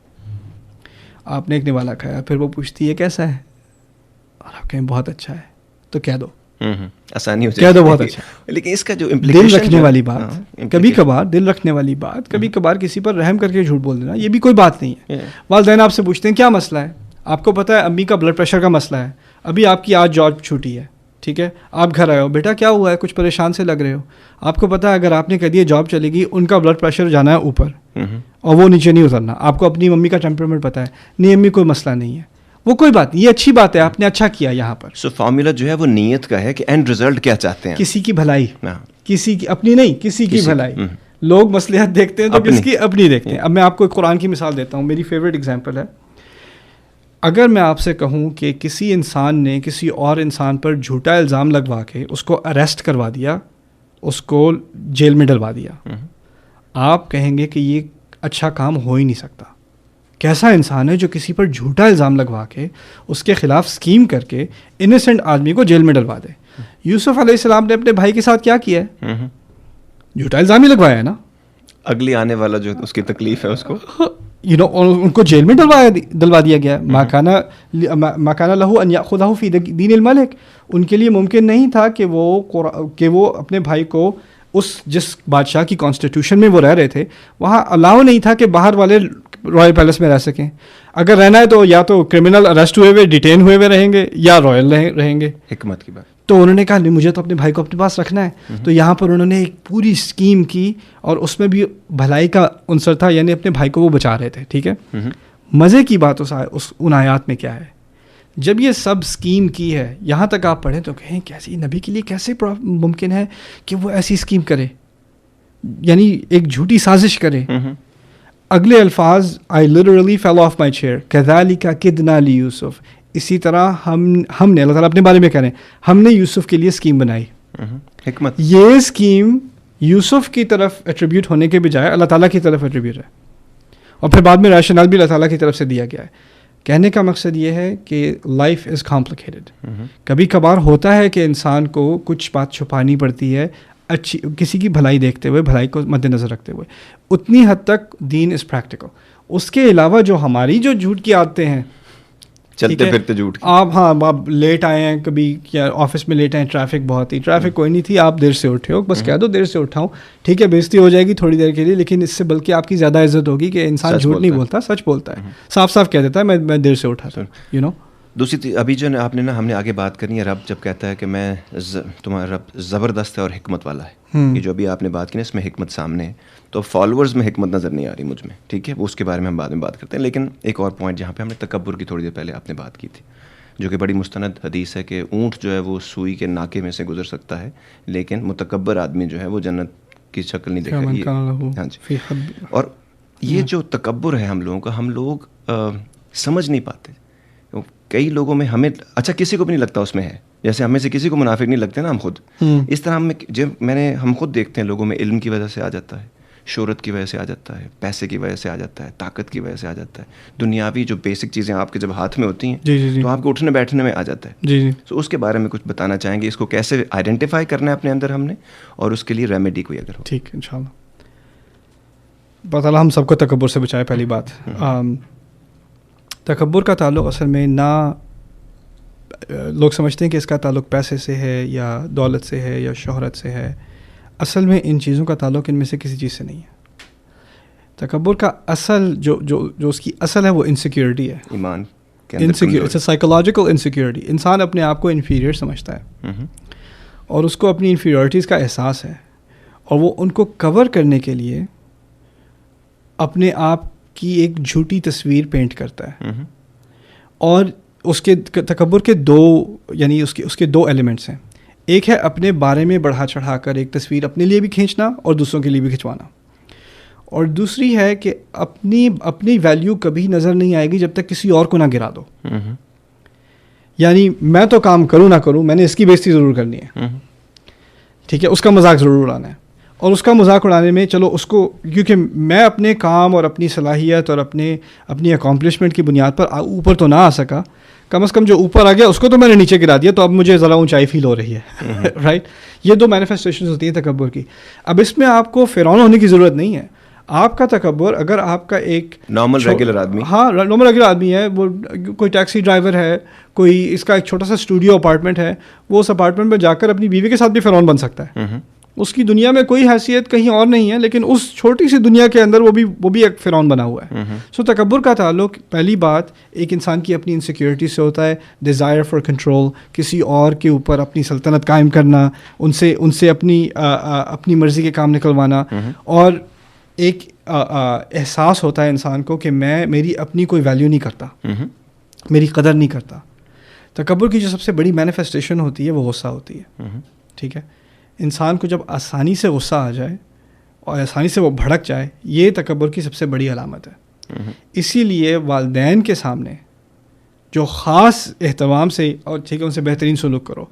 آپ نے ایک نوالا کھایا, پھر وہ پوچھتی ہے کیسا ہے, اور آپ کہیں بہت اچھا ہے, تو کہہ دو, آسانی ہو کہہ دو بہت اچھا. لیکن اس کا جو دل رکھنے والی بات, کبھی کبھار دل رکھنے والی بات, کبھی کبھار کسی پر رحم کر کے جھوٹ بول دینا, یہ بھی کوئی بات نہیں ہے. والدین آپ سے پوچھتے ہیں کیا مسئلہ ہے, آپ کو پتہ ہے امی کا بلڈ پریشر کا مسئلہ ہے, ابھی آپ کی آج جاب چھوٹی ہے, ٹھیک ہے, آپ گھر آئے ہو, بیٹا کیا ہوا ہے, کچھ پریشان سے لگ رہے ہو. آپ کو پتہ ہے اگر آپ نے کہہ دیا جاب چلے گی, ان کا بلڈ پریشر جانا ہے اوپر اور وہ نیچے نہیں اترنا. آپ کو اپنی ممی کا ٹیمپرامنٹ پتہ ہے, نہیں امی کوئی مسئلہ نہیں ہے, وہ کوئی بات نہیں, یہ اچھی بات ہے, آپ نے اچھا کیا یہاں پر. سو فارمولا جو ہے وہ نیت کا ہے کہ اینڈ رزلٹ کیا چاہتے ہیں, کسی کی بھلائی, کسی کی اپنی نہیں, کسی کی بھلائی. لوگ مصلحت دیکھتے ہیں تو کس کی اپنی دیکھتے ہیں. اب میں آپ کو ایک قرآن کی مثال دیتا ہوں, میری فیوریٹ ایگزامپل ہے. اگر میں آپ سے کہوں کہ کسی انسان نے کسی اور انسان پر جھوٹا الزام لگوا کے اس کو اریسٹ کروا دیا, اس کو جیل میں ڈلوا دیا, آپ کہیں گے کہ یہ اچھا کام ہو ہی نہیں سکتا. کیسا انسان ہے جو کسی پر جھوٹا الزام لگوا کے اس کے خلاف اسکیم کر کے انیسنٹ آدمی کو جیل میں ڈلوا دے. یوسف علیہ السلام نے اپنے بھائی کے ساتھ کیا کیا ہے, جھوٹا الزام ہی لگوایا ہے نا. اگلی آنے والا جو اس کی تکلیف ہے اس کو ان کو جیل میں دلوا دیا گیا. ماکانہ لہو ان یاخذہ فی دین الملک, ان کے لیے ممکن نہیں تھا کہ وہ اپنے بھائی کو جس بادشاہ کی کانسٹیٹیوشن میں وہ رہ رہے تھے وہاں الاؤ نہیں تھا کہ باہر والے رائل پیلس میں رہ سکیں. اگر رہنا ہے تو یا تو کرمنل اریسٹ ہوئے ہوئے ڈیٹین ہوئے ہوئے رہیں گے یا رائل رہیں گے. حکمت کی بات. تو انہوں نے کہا نہیں, مجھے تو اپنے بھائی کو اپنے پاس رکھنا ہے. تو یہاں پر انہوں نے ایک پوری اسکیم کی اور اس میں بھی بھلائی کا عنصر تھا, یعنی اپنے بھائی کو وہ بچا رہے تھے. ٹھیک ہے, مزے کی بات ان آیات میں کیا ہے, جب یہ سب اسکیم کی ہے یہاں تک آپ پڑھیں تو کہیں کیسی نبی کے لیے کیسے ممکن ہے کہ وہ ایسی اسکیم کرے, یعنی ایک جھوٹی سازش کرے. اگلے الفاظ I literally fell off my chair کذالک کدنا لیوسف, اسی طرح ہم نے, اللہ تعالیٰ اپنے بارے میں کہہ رہے ہیں, ہم نے یوسف کے لیے اسکیم بنائی. حکمت. یہ اسکیم یوسف کی طرف ایٹریبیوٹ ہونے کے بجائے اللہ تعالیٰ کی طرف ایٹریبیوٹ ہے, اور پھر بعد میں ریشنل بھی اللہ تعالیٰ کی طرف سے دیا گیا ہے. کہنے کا مقصد یہ ہے کہ لائف از کمپلیکیٹڈ. کبھی کبھار ہوتا ہے کہ انسان کو کچھ بات چھپانی پڑتی ہے, اچھی کسی کی بھلائی دیکھتے ہوئے, بھلائی کو مد نظر رکھتے ہوئے. اتنی حد تک دین از پریکٹیکل. اس کے علاوہ جو ہماری جو جھوٹ کی عادتیں ہیں, چلتے پھرتے جھوٹ, آپ لیٹ آئے ہیں, کبھی کیا آفس میں لیٹ آئے ہیں, ٹریفک بہت ہی, ٹریفک کوئی نہیں تھی, آپ دیر سے اٹھے ہو, بس کہہ دو دیر سے اٹھا ہوں, ٹھیک ہے, بےزتی ہو جائے گی تھوڑی دیر کے لیے, لیکن اس سے بلکہ آپ کی زیادہ عزت ہوگی کہ انسان جھوٹ نہیں بولتا, سچ بولتا ہے, صاف صاف کہہ دیتا ہے میں دیر سے اٹھا تھا. یو نو, دوسری ابھی جو آپ نے ہم نے آگے بات کرنی ہے, رب جب کہتا ہے کہ میں تمہارا رب زبردست ہے اور حکمت والا ہے, یہ جو ابھی آپ نے بات کی نا اس میں حکمت سامنے ہے, تو فالوورز میں حکمت نظر نہیں آ رہی مجھ میں. ٹھیک ہے, وہ اس کے بارے میں ہم بعد میں بات کرتے ہیں. لیکن ایک اور پوائنٹ جہاں پہ ہم نے تکبر کی تھوڑی دیر پہلے آپ نے بات کی تھی, جو کہ بڑی مستند حدیث ہے کہ اونٹ جو ہے وہ سوئی کے ناکے میں سے گزر سکتا ہے, لیکن متکبر آدمی جو ہے وہ جنت کی شکل نہیں دیکھے. ہاں جی. اور یہ جو تکبر ہے ہم لوگوں کا, ہم لوگ سمجھ نہیں پاتے. کئی لوگوں میں ہمیں اچھا کسی کو بھی نہیں لگتا اس میں ہے, جیسے ہمیں سے کسی کو منافق نہیں لگتے نا ہم خود, اس طرح ہم خود دیکھتے ہیں لوگوں میں علم کی وجہ سے آ جاتا ہے, شہرت کی وجہ سے آ جاتا ہے, پیسے کی وجہ سے آ جاتا ہے, طاقت کی وجہ سے آ جاتا ہے, دنیاوی جو بیسک چیزیں آپ کے جب ہاتھ میں ہوتی ہیں تو آپ کو اٹھنے بیٹھنے میں آ جاتا ہے. تو اس کے بارے میں کچھ بتانا چاہیں گے, اس کو کیسے آئیڈینٹیفائی کرنا ہے اپنے اندر ہم نے, اور اس کے لیے ریمیڈی کوئی اگر ہو. ٹھیک, ان شاء اللہ. اللہ تعالیٰ ہم سب کو تکبر سے بچائے. پہلی بات, تکبر کا تعلق اصل میں نہ لوگ سمجھتے ہیں کہ اس کا تعلق پیسے سے ہے یا دولت سے ہے یا شہرت سے ہے. اصل میں ان چیزوں کا تعلق ان میں سے کسی چیز سے نہیں ہے. تکبر کا اصل جو اس کی اصل ہے وہ انسیکیورٹی ہے, ایمان انسیکیورٹی, سائیکولوجیکل انسیکیورٹی. انسان اپنے آپ کو انفیریئر سمجھتا ہے اور اس کو اپنی انفیریورٹیز کا احساس ہے, اور وہ ان کو کور کرنے کے لیے اپنے آپ کی ایک جھوٹی تصویر پینٹ کرتا ہے. اور اس کے تکبر کے یعنی اس کے دو ایلیمنٹس ہیں. ایک ہے اپنے بارے میں بڑھا چڑھا کر ایک تصویر اپنے لیے بھی کھینچنا اور دوسروں کے لیے بھی کھنچوانا, اور دوسری ہے کہ اپنی ویلیو کبھی نظر نہیں آئے گی جب تک کسی اور کو نہ گرا دو. یعنی میں تو کام کروں نہ کروں, میں نے اس کی بےزتی ضرور کرنی ہے, ٹھیک ہے, اس کا مذاق ضرور اڑانا ہے. اور اس کا مذاق اڑانے میں چلو اس کو, کیونکہ میں اپنے کام اور اپنی صلاحیت اور اپنی اکامپلشمنٹ کی بنیاد پر اوپر تو نہ آ سکا, کم از کم جو اوپر آ گیا اس کو تو میں نے نیچے گرا دیا, تو اب مجھے ذرا اونچائی فیل ہو رہی ہے, رائٹ. یہ دو مینیفیسٹیشنز ہوتی ہیں تکبر کی. اب اس میں آپ کو فرعون ہونے کی ضرورت نہیں ہے. آپ کا تکبر, اگر آپ کا ایک نارمل ریگولر آدمی, ہاں نارمل ریگولر آدمی ہے, وہ کوئی ٹیکسی ڈرائیور ہے, کوئی اس کا ایک چھوٹا سا اسٹوڈیو اپارٹمنٹ ہے, وہ اس اپارٹمنٹ میں جا کر اپنی بیوی کے ساتھ بھی فرعون بن سکتا ہے. اس کی دنیا میں کوئی حیثیت کہیں اور نہیں ہے, لیکن اس چھوٹی سی دنیا کے اندر وہ بھی ایک فرعون بنا ہوا ہے. سو تکبر کا تعلق پہلی بات ایک انسان کی اپنی انسیکیورٹی سے ہوتا ہے, ڈیزائر فار کنٹرول, کسی اور کے اوپر اپنی سلطنت قائم کرنا, ان سے اپنی مرضی کے کام نکلوانا, اور ایک احساس ہوتا ہے انسان کو کہ میری اپنی کوئی ویلیو نہیں کرتا, میری قدر نہیں کرتا. تکبر کی جو سب سے بڑی مینیفیسٹیشن ہوتی ہے وہ غصہ ہوتی ہے, ٹھیک ہے. انسان کو جب آسانی سے غصہ آ جائے اور آسانی سے وہ بھڑک جائے, یہ تکبر کی سب سے بڑی علامت ہے. اسی لیے والدین کے سامنے جو خاص اہتمام سے, اور ٹھیک ہے ان سے بہترین سلوک کرو,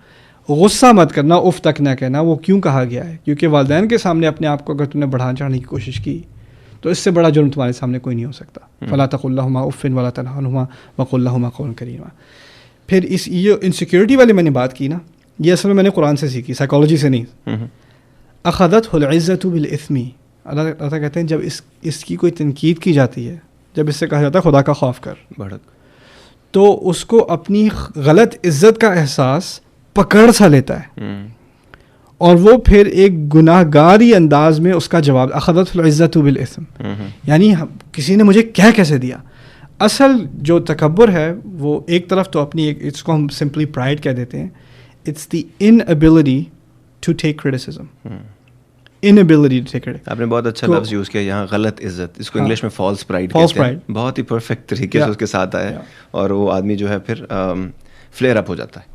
غصہ مت کرنا, اف تک نہ کہنا. وہ کیوں کہا گیا ہے؟ کیونکہ والدین کے سامنے اپنے آپ کو اگر تم نے بڑھانا چڑھانے کی کوشش کی تو اس سے بڑا جرم تمہارے سامنے کوئی نہیں ہو سکتا. فلا تقل لهما اف ولا تنهرهما وقل لهما قولا کریما. پھر یہ انسیکیورٹی والی میں نے بات کی نا, یہ اصل میں نے قرآن سے سیکھی, سائیکالوجی سے نہیں. اخذتہ العزۃ بالاثم, اللہ تعالیٰ کہتے ہیں جب اس کی کوئی تنقید کی جاتی ہے, جب اس سے کہا جاتا ہے خدا کا خوف کر, تو اس کو اپنی غلط عزت کا احساس پکڑ سا لیتا ہے, اور وہ پھر ایک گناہ گاری انداز میں اس کا جواب, اخذتہ العزۃ بالاثم, یعنی کسی نے مجھے کیسے دیا. اصل جو تکبر ہے وہ ایک طرف تو اپنی اس کو ہم سمپلی پرائڈ کہہ دیتے ہیں. It's the inability to take criticism. Inability to take credit. آپ نے بہت اچھا لفظ یوز کیا یہاں, غلط عزت, اس کو انگلش میں فالس پرائڈ کہتے ہیں. بہت ہی پرفیکٹ طریقے سے اس کے ساتھ آیا, اور وہ آدمی جو ہے پھر فلیئر اپ ہو جاتا ہے.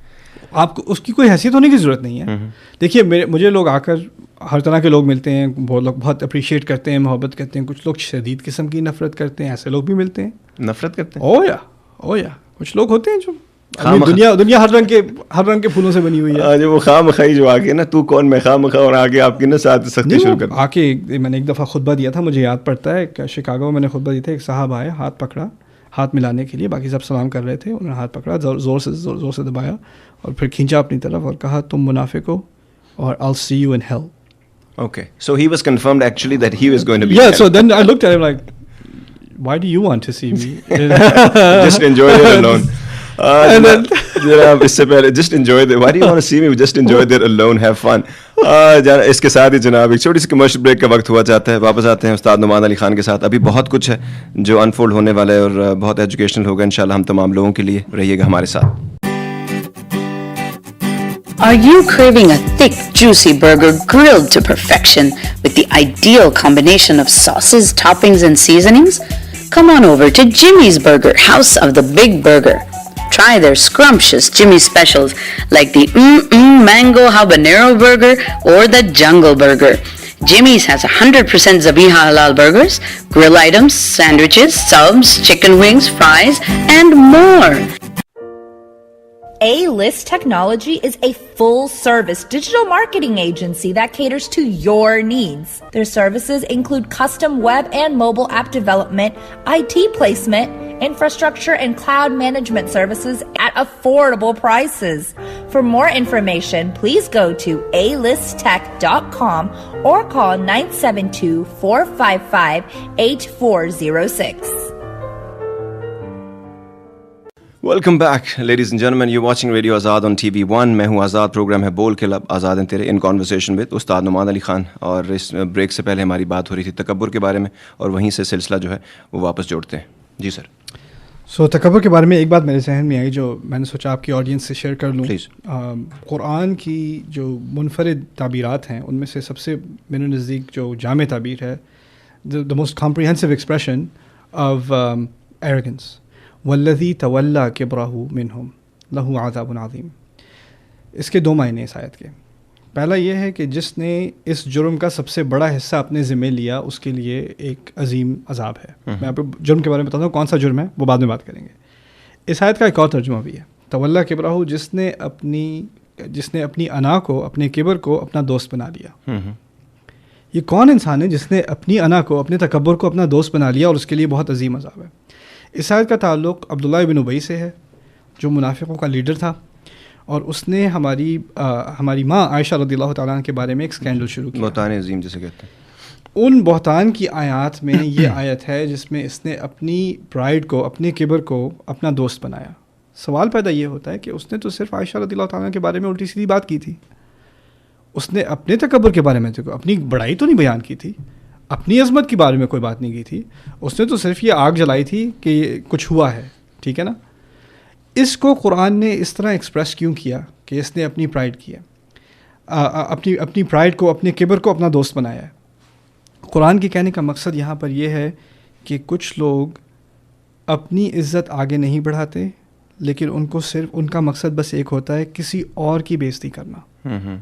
آپ کو اس کی کوئی حیثیت ہونے کی ضرورت نہیں ہے. دیکھیے مجھے لوگ آ کر, ہر طرح کے لوگ ملتے ہیں, وہ لوگ بہت اپریشیٹ کرتے ہیں, محبت کرتے ہیں. کچھ لوگ شدید قسم کی نفرت کرتے ہیں, ایسے لوگ بھی ملتے ہیں, نفرت کرتے ہیں. او یا کچھ لوگ ہوتے ہیں جو دنیا ہر رنگ کے پھولوں سے بنی ہوئی ہے. جو وہ خواہ مخواہی جو آگے نا, تو کون میں خواہ مخواہ, اور آگے آپ کی نا ساتھ سختی شروع کر. آ کے میں نے ایک دفعہ خطبہ دیا تھا, مجھے یاد پڑتا ہے, شکاگو میں نے خطبہ دیا تھا. ایک صاحب آئے, ہاتھ پکڑا, ہاتھ ملانے کے لیے, باقی سب سلام کر رہے تھے, انہوں نے ہاتھ پکڑا, زور سے دبایا, اور پھر کھینچا اپنی طرف اور کہا تم منافق ہو, اور I'll see you in hell. Okay, so he was confirmed actually that he was going to be. Yeah, so then I looked at him like, why do you want to see me? Just enjoy it alone. جناب اس سے پہلے just enjoy it. Why do you want to see me? Just enjoy it alone, have fun. اس کے ساتھ ہی جناب ایک چھوٹی سی commercial break کا وقت ہوا چاہتا ہے. واپس آتے ہیں استاد نعمان علی خان کے ساتھ. ابھی بہت کچھ ہے جو انفولڈ ہونے والا ہے, اور بہت ایجوکیشنل ہوگا انشاءاللہ ہم تمام لوگوں کے لیے. رہیے گا ہمارے ساتھ. Are you craving a thick, juicy burger grilled to perfection with the ideal combination of sauces, toppings, and seasonings? Come on over to Jimmy's Burger, House of the Big Burger. Try their scrumptious Jimmy specials like the Mango Habanero Burger or the Jungle Burger. Jimmy's has 100% Zabiha Halal burgers, grill items, sandwiches, subs, chicken wings, fries, and more. A-List Technology is a full-service digital marketing agency that caters to your needs. Their services include custom web and mobile app development, IT placement, infrastructure and cloud management services at affordable prices. For more information, please go to alisttech.com or call 972-455-8406. Welcome back ladies and gentleman, you watching radio Azad on TV1. میں ہوں آزاد، programme ہے بول کے لب، آزاد ہیں تیرے، ان conversation with استاد نعمان علی خان. اور اس بریک سے پہلے ہماری بات ہو رہی تھی تکبر کے بارے میں، اور وہیں سے سلسلہ جو ہے وہ واپس جوڑتے ہیں. جی سر. سو تکبر کے بارے میں ایک بات میرے ذہن میں آئی جو میں نے سوچا آپ کی آڈینس سے شیئر کر لوں. پلیز. قرآن کی جو منفرد تعبیرات ہیں ان میں سے سب سے میرے نزدیک جو جامع تعبیر ہے، the most comprehensive expression of arrogance, والذی تولی کبرہ منہم لہ عذاب عظیم. اس کے دو معنی اس آیت کے. پہلا یہ ہے کہ جس نے اس جرم کا سب سے بڑا حصہ اپنے ذمہ لیا اس کے لیے ایک عظیم عذاب ہے. میں آپ کو جرم کے بارے میں بتاتا ہوں، کون سا جرم ہے وہ بعد میں بات کریں گے. اس آیت کا ایک اور ترجمہ بھی ہے، تولی کبرہ، جس نے اپنی انا کو، اپنے کبر کو اپنا دوست بنا لیا. یہ کون انسان ہے جس نے اپنی انا کو، اپنے تکبر کو اپنا دوست بنا لیا اور اس کے لیے بہت عظیم عذاب ہے. اس آیت کا تعلق عبداللہ ابن ابی سے ہے جو منافقوں کا لیڈر تھا، اور اس نے ہماری ماں عائشہ رضی اللہ تعالیٰ عنہ کے بارے میں ایک اسکینڈل شروع کیا. بہتان عظیم جسے کہتے ہیں. ان بہتان کی آیات میں یہ آیت ہے جس میں اس نے اپنی پرائڈ کو، اپنے کبر کو اپنا دوست بنایا. سوال پیدا یہ ہوتا ہے کہ اس نے تو صرف عائشہ رضی اللہ تعالیٰ عنہ کے بارے میں الٹی سیدھی بات کی تھی. اس نے اپنے تکبر کے بارے میں اپنی بڑائی تو نہیں بیان کی تھی، اپنی عظمت کے بارے میں کوئی بات نہیں کی تھی. اس نے تو صرف یہ آگ جلائی تھی کہ کچھ ہوا ہے، ٹھیک ہے نا. اس کو قرآن نے اس طرح ایکسپریس کیوں کیا کہ اس نے اپنی پرائڈ کیا، اپنی پرائڈ کو، اپنے کبر کو اپنا دوست بنایا ہے. قرآن کے کہنے کا مقصد یہاں پر یہ ہے کہ کچھ لوگ اپنی عزت آگے نہیں بڑھاتے، لیکن ان کو صرف ان کا مقصد بس ایک ہوتا ہے کسی اور کی بےزتی کرنا.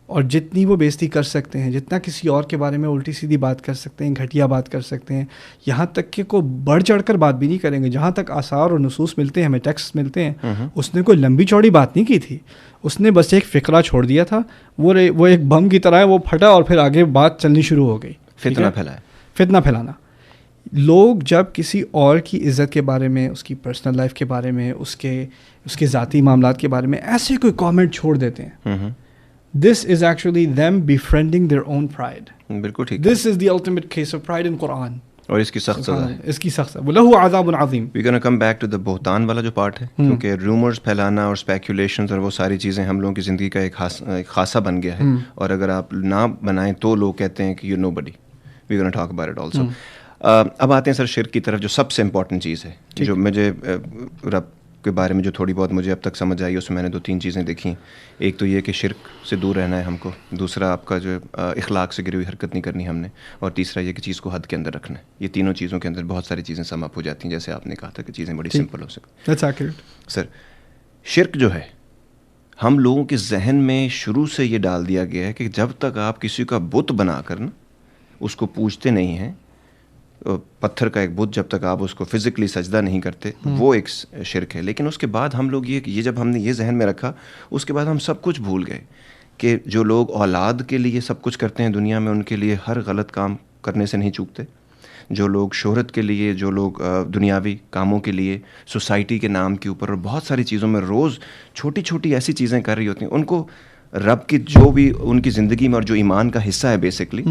اور جتنی وہ بےزتی کر سکتے ہیں، جتنا کسی اور کے بارے میں الٹی سیدھی بات کر سکتے ہیں، گھٹیا بات کر سکتے ہیں، یہاں تک کہ کو بڑھ چڑھ کر بات بھی نہیں کریں گے. جہاں تک آثار اور نصوص ملتے ہیں، ہمیں ٹیکسٹ ملتے ہیں، اس نے کوئی لمبی چوڑی بات نہیں کی تھی. اس نے بس ایک فقرہ چھوڑ دیا تھا، وہ ایک بم کی طرح ہے، وہ پھٹا اور پھر آگے بات چلنی شروع ہو گئی. فتنہ پھیلانا. لوگ جب کسی اور کی عزت کے بارے میں، اس کی پرسنل لائف کے بارے میں، اس کے ذاتی معاملات کے بارے میں ایسے کوئی کامنٹ چھوڑ دیتے ہیں، this is actually them befriending their own pride. بالکل ٹھیک. This is the ultimate case of pride in Quran. اور اس کی سخت سزا ہے. اس کی سخت سزا. وَلَهُ عَذَابٌ عَظِيمٌ. We're gonna come back to the بہتان والا جو پارٹ ہے، کیونکہ رومرز پھیلانا اور اسپیکولیشنز اور وہ ساری چیزیں ہم لوگوں کی زندگی کا ایک خاصہ بن گیا ہے. اور اگر آپ نہ بنائیں تو لوگ کہتے ہیں کہ you're nobody. We're gonna talk about it also. اب آتے ہیں سر شرک کی طرف، جو سب سے امپورٹنٹ چیز ہے، جو مجھے رب کے بارے میں جو تھوڑی بہت مجھے اب تک سمجھ آئی، اس میں نے 2-3 چیزیں دیکھی. ایک تو یہ کہ شرک سے دور رہنا ہے ہم کو، دوسرا آپ کا جو اخلاق سے گری ہوئی حرکت نہیں کرنی ہم نے، اور تیسرا یہ کہ چیز کو حد کے اندر رکھنا ہے. یہ تینوں چیزوں کے اندر بہت ساری چیزیں سم اپ ہو جاتی ہیں، جیسے آپ نے کہا تھا کہ چیزیں بڑی سمپل ہو سکتی. That's accurate. سر شرک جو ہے ہم لوگوں کے ذہن میں شروع سے یہ ڈال دیا گیا ہے کہ جب تک آپ کسی کا بت بنا کر نا اس کو پوجتے نہیں ہیں، پتھر کا ایک بت جب تک آپ اس کو فزیکلی سجدہ نہیں کرتے، وہ ایک شرک ہے. لیکن اس کے بعد ہم لوگ یہ جب ہم نے یہ ذہن میں رکھا، اس کے بعد ہم سب کچھ بھول گئے کہ جو لوگ اولاد کے لیے سب کچھ کرتے ہیں دنیا میں، ان کے لیے ہر غلط کام کرنے سے نہیں چوکتے. جو لوگ شہرت کے لیے، جو لوگ دنیاوی کاموں کے لیے، سوسائٹی کے نام کے اوپر اور بہت ساری چیزوں میں روز چھوٹی چھوٹی ایسی چیزیں کر رہی ہوتی ہیں، ان کو رب کی جو بھی ان کی زندگی میں اور جو ایمان کا حصہ ہے بیسکلی،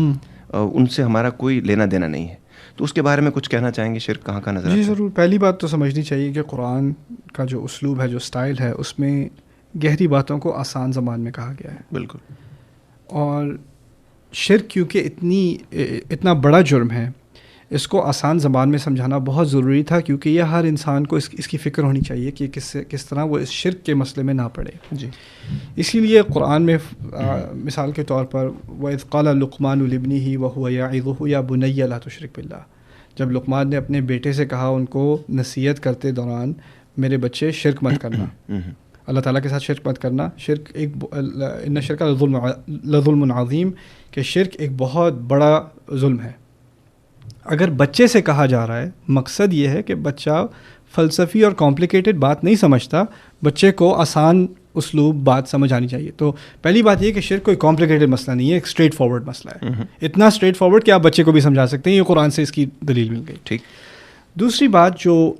ان سے ہمارا کوئی لینا دینا نہیں ہے. تو اس کے بارے میں کچھ کہنا چاہیں گے؟ شرک کہاں کا نظر آتا ہے؟ جی ضرور. پہلی بات تو سمجھنی چاہیے کہ قرآن کا جو اسلوب ہے، جو سٹائل ہے، اس میں گہری باتوں کو آسان زبان میں کہا گیا ہے. بالکل. اور شرک کیونکہ اتنا بڑا جرم ہے، اس کو آسان زبان میں سمجھانا بہت ضروری تھا، کیونکہ یہ ہر انسان کو اس کی فکر ہونی چاہیے کہ کس طرح وہ اس شرک کے مسئلے میں نہ پڑے. جی. اسی لیے قرآن میں مثال کے طور پر وَإِذْ قَالَ لُقْمَانُ لِابْنِهِ وَهُوَ يَعِظُهُ يَا بُنَيَّ لَا تُشْرِكْ بِاللَّهِ. جب لقمان نے اپنے بیٹے سے کہا ان کو نصیحت کرتے دوران، میرے بچے شرک مت کرنا، اللہ تعالیٰ کے ساتھ شرک مت کرنا. شرک ان الشرک لظلم عظیم، کہ شرک ایک بہت بڑا ظلم ہے. اگر بچے سے کہا جا رہا ہے، مقصد یہ ہے کہ بچہ فلسفی اور کمپلیکیٹڈ بات نہیں سمجھتا، بچے کو آسان اسلوب بات سمجھ آنی چاہیے. تو پہلی بات یہ کہ شرک کوئی کمپلیکیٹڈ مسئلہ نہیں ہے، ایک اسٹریٹ فارورڈ مسئلہ ہے. اتنا اسٹریٹ فارورڈ کہ آپ بچے کو بھی سمجھا سکتے ہیں. یہ قرآن سے اس کی دلیل مل گئی. ٹھیک. دوسری بات، جو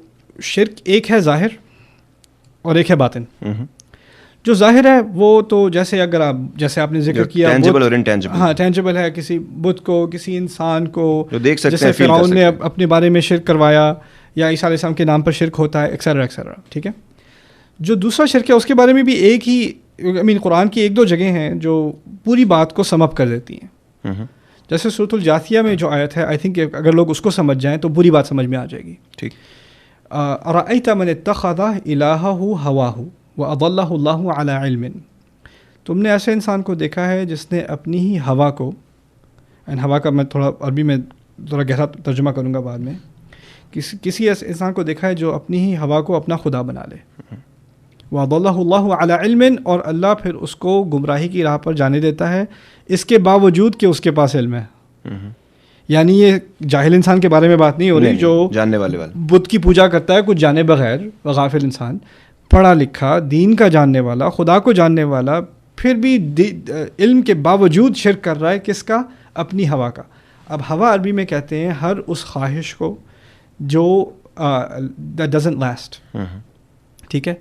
شرک ایک ہے ظاہر اور ایک ہے باطن. جو ظاہر ہے وہ تو جیسے آپ نے ذکر کیا، ٹینجبل اور انٹینجبل. ہاں ٹینجبل ہے، کسی بت کو، کسی انسان کو دیکھ سکتے ہیں، جیسے فرعون نے اپنے بارے میں شرک کروایا، یا عیسیٰ علیہ السلام کے نام پر شرک ہوتا ہے، ایکسیٹرا ایکسیٹرا. ٹھیک ہے. جو دوسرا شرک ہے اس کے بارے میں بھی ایک ہی قرآن کی 1-2 جگہیں ہیں جو پوری بات کو سم اپ کر دیتی ہیں. جیسے سورۃ الجاثیہ میں جو آیت ہے, آئی تھنک اگر لوگ اس کو سمجھ جائیں تو پوری بات سمجھ میں آ جائے گی. ٹھیک. ارأیت من اتخذ الہہ ہواہ واضلہ اللہ علی علم, تم نے ایسے انسان کو دیکھا ہے جس نے اپنی ہی ہوا کو, ہوا کا میں تھوڑا عربی میں تھوڑا گہرا ترجمہ کروں گا بعد میں, کسی ایسے انسان کو دیکھا ہے جو اپنی ہی ہوا کو اپنا خدا بنا لے. وَأَضَلَّهُ اللَّهُ عَلَى عِلْمٍ, اور اللہ پھر اس کو گمراہی کی راہ پر جانے دیتا ہے اس کے باوجود کہ اس کے پاس علم ہے. یعنی یہ جاہل انسان کے بارے میں بات نہیں ہو رہی جو جاننے والے بت کی پوجا کرتا ہے کچھ جانے بغیر, غافل انسان. پڑھا لکھا, دین کا جاننے والا, خدا کو جاننے والا, پھر بھی علم کے باوجود شرک کر رہا ہے. کس کا؟ اپنی ہوا کا. اب ہوا عربی میں کہتے ہیں ہر اس خواہش کو جو that doesn't last. ٹھیک ہے,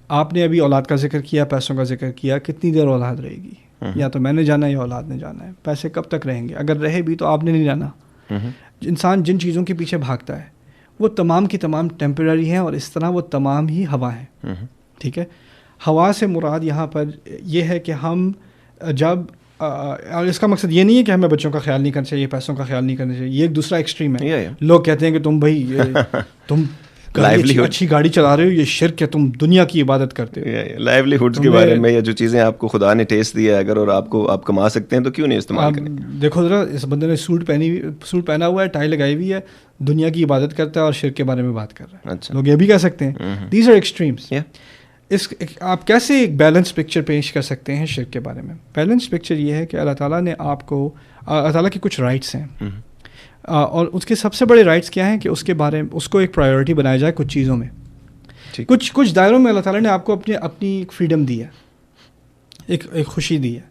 آپ نے ابھی اولاد کا ذکر کیا, پیسوں کا ذکر کیا, کتنی دیر اولاد رہے گی؟ یا تو میں نے جانا ہے یا اولاد نے جانا ہے. پیسے کب تک رہیں گے؟ اگر رہے بھی تو آپ نے نہیں جانا. انسان جن چیزوں کے پیچھے بھاگتا ہے وہ تمام کی تمام ٹیمپرری ہیں, اور اس طرح وہ تمام ہی ہوا ہیں. ٹھیک ہے, ہوا سے مراد یہاں پر یہ ہے کہ ہم جب, اور اس کا مقصد یہ نہیں ہے کہ ہمیں بچوں کا خیال نہیں کرنا چاہیے, پیسوں کا خیال نہیں کرنا چاہیے. یہ ایک دوسرا ایکسٹریم ہے. لوگ کہتے ہیں کہ تم بھائی تم اچھی گاڑی چلا رہے ہو, یہ شرک ہے, تم دنیا کی عبادت کرتے ہو. لائیولیہڈز کے بارے میں, یا جو چیزیں آپ کو خدا نے ٹیسٹ دیا ہے اگر, اور آپ کما سکتے ہیں تو کیوں نہیں استعمال کریں. دیکھو ذرا, اس بندے نے سوٹ پہنا ہوا ہے, ٹائی لگائی ہوئی ہے, دنیا کی عبادت کرتا ہے اور شرک کے بارے میں بات کر رہا ہے. لوگ یہ بھی کہہ سکتے ہیں. These are extremes. آپ کیسے ایک بیلنس پکچر پیش کر سکتے ہیں شرک کے بارے میں؟ بیلنس پکچر یہ ہے کہ اللہ تعالیٰ نے آپ کو, اللہ تعالیٰ کے کچھ رائٹس ہیں, اور اس کے سب سے بڑے رائٹس کیا ہیں کہ اس کے بارے میں اس کو ایک پرائیورٹی بنایا جائے کچھ چیزوں میں. کچھ دائروں میں اللہ تعالیٰ نے آپ کو اپنی ایک فریڈم دی ہے, ایک خوشی دی ہے.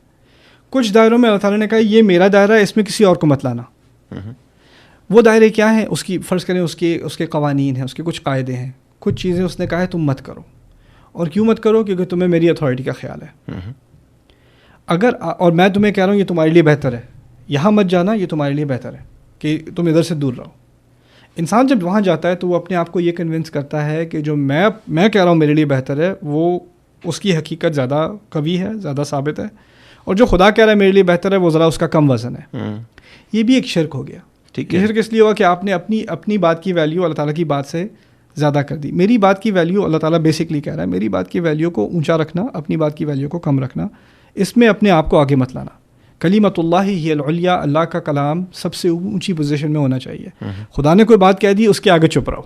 کچھ دائروں میں اللہ تعالیٰ نے کہا یہ میرا دائرہ ہے, اس میں کسی اور کو مت لانا. وہ دائرے کیا ہیں؟ اس کی فرض کریں اس کے قوانین ہیں, اس کے کچھ قاعدے ہیں, کچھ چیزیں اس نے کہا ہے تم مت کرو. اور کیوں مت کرو؟ کیونکہ تمہیں میری اتھارٹی کا خیال ہے. اگر, اور میں تمہیں کہہ رہا ہوں یہ تمہارے لیے بہتر ہے, یہاں مت جانا, یہ تمہارے لیے بہتر ہے کہ تم ادھر سے دور رہو. انسان جب وہاں جاتا ہے تو وہ اپنے آپ کو یہ کنونس کرتا ہے کہ جو میں کہہ رہا ہوں میرے لیے بہتر ہے, وہ اس کی حقیقت زیادہ قوی ہے, زیادہ ثابت ہے, اور جو خدا کہہ رہا ہے میرے لیے بہتر ہے وہ ذرا اس کا کم وزن ہے. یہ بھی ایک شرک ہو گیا. یہ شرک اس لیے ہوا کہ آپ نے اپنی بات کی ویلیو اللہ تعالیٰ کی بات سے زیادہ کر دی. میری بات کی ویلیو, اللہ تعالیٰ بیسکلی کہہ رہا ہے میری بات کی ویلیو کو اونچا رکھنا, اپنی بات کی ویلیو کو کم رکھنا, اس میں اپنے آپ کو آگے مت لانا. کلیمت اللہ ہی العلیٰ, اللہ کا کلام سب سے اونچی پوزیشن میں ہونا چاہیے. خدا نے کوئی بات کہہ دی اس کے آگے چپ رہو,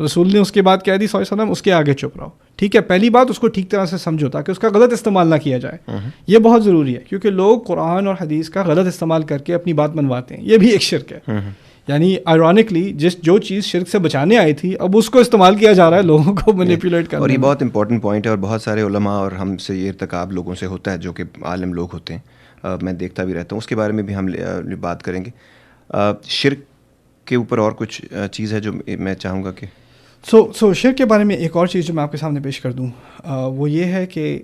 رسول نے اس کے بات کہہ دی صلی اللہ علیہ وسلم, اس کے آگے چپ رہو. ٹھیک ہے, پہلی بات اس کو ٹھیک طرح سے سمجھو تاکہ اس کا غلط استعمال نہ کیا جائے. یہ بہت ضروری ہے کیونکہ لوگ قرآن اور حدیث کا غلط استعمال کر کے اپنی بات منواتے ہیں. یہ بھی ایک شرک ہے. یعنی آئرونکلی جو چیز شرک سے بچانے آئی تھی اب اس کو استعمال کیا جا رہا ہے لوگوں کو مینیپولیٹ کرنے. اور یہ بہت امپورٹنٹ پوائنٹ ہے, اور بہت سارے علماء اور ہم سے یہ ارتکاب لوگوں سے ہوتا ہے جو کہ عالم لوگ ہوتے ہیں, میں دیکھتا بھی رہتا ہوں. اس کے بارے میں بھی ہم بات کریں گے. شرک کے اوپر اور کچھ چیز ہے جو میں چاہوں گا کہ شرک کے بارے میں ایک اور چیز جو میں آپ کے سامنے پیش کر دوں, وہ یہ ہے کہ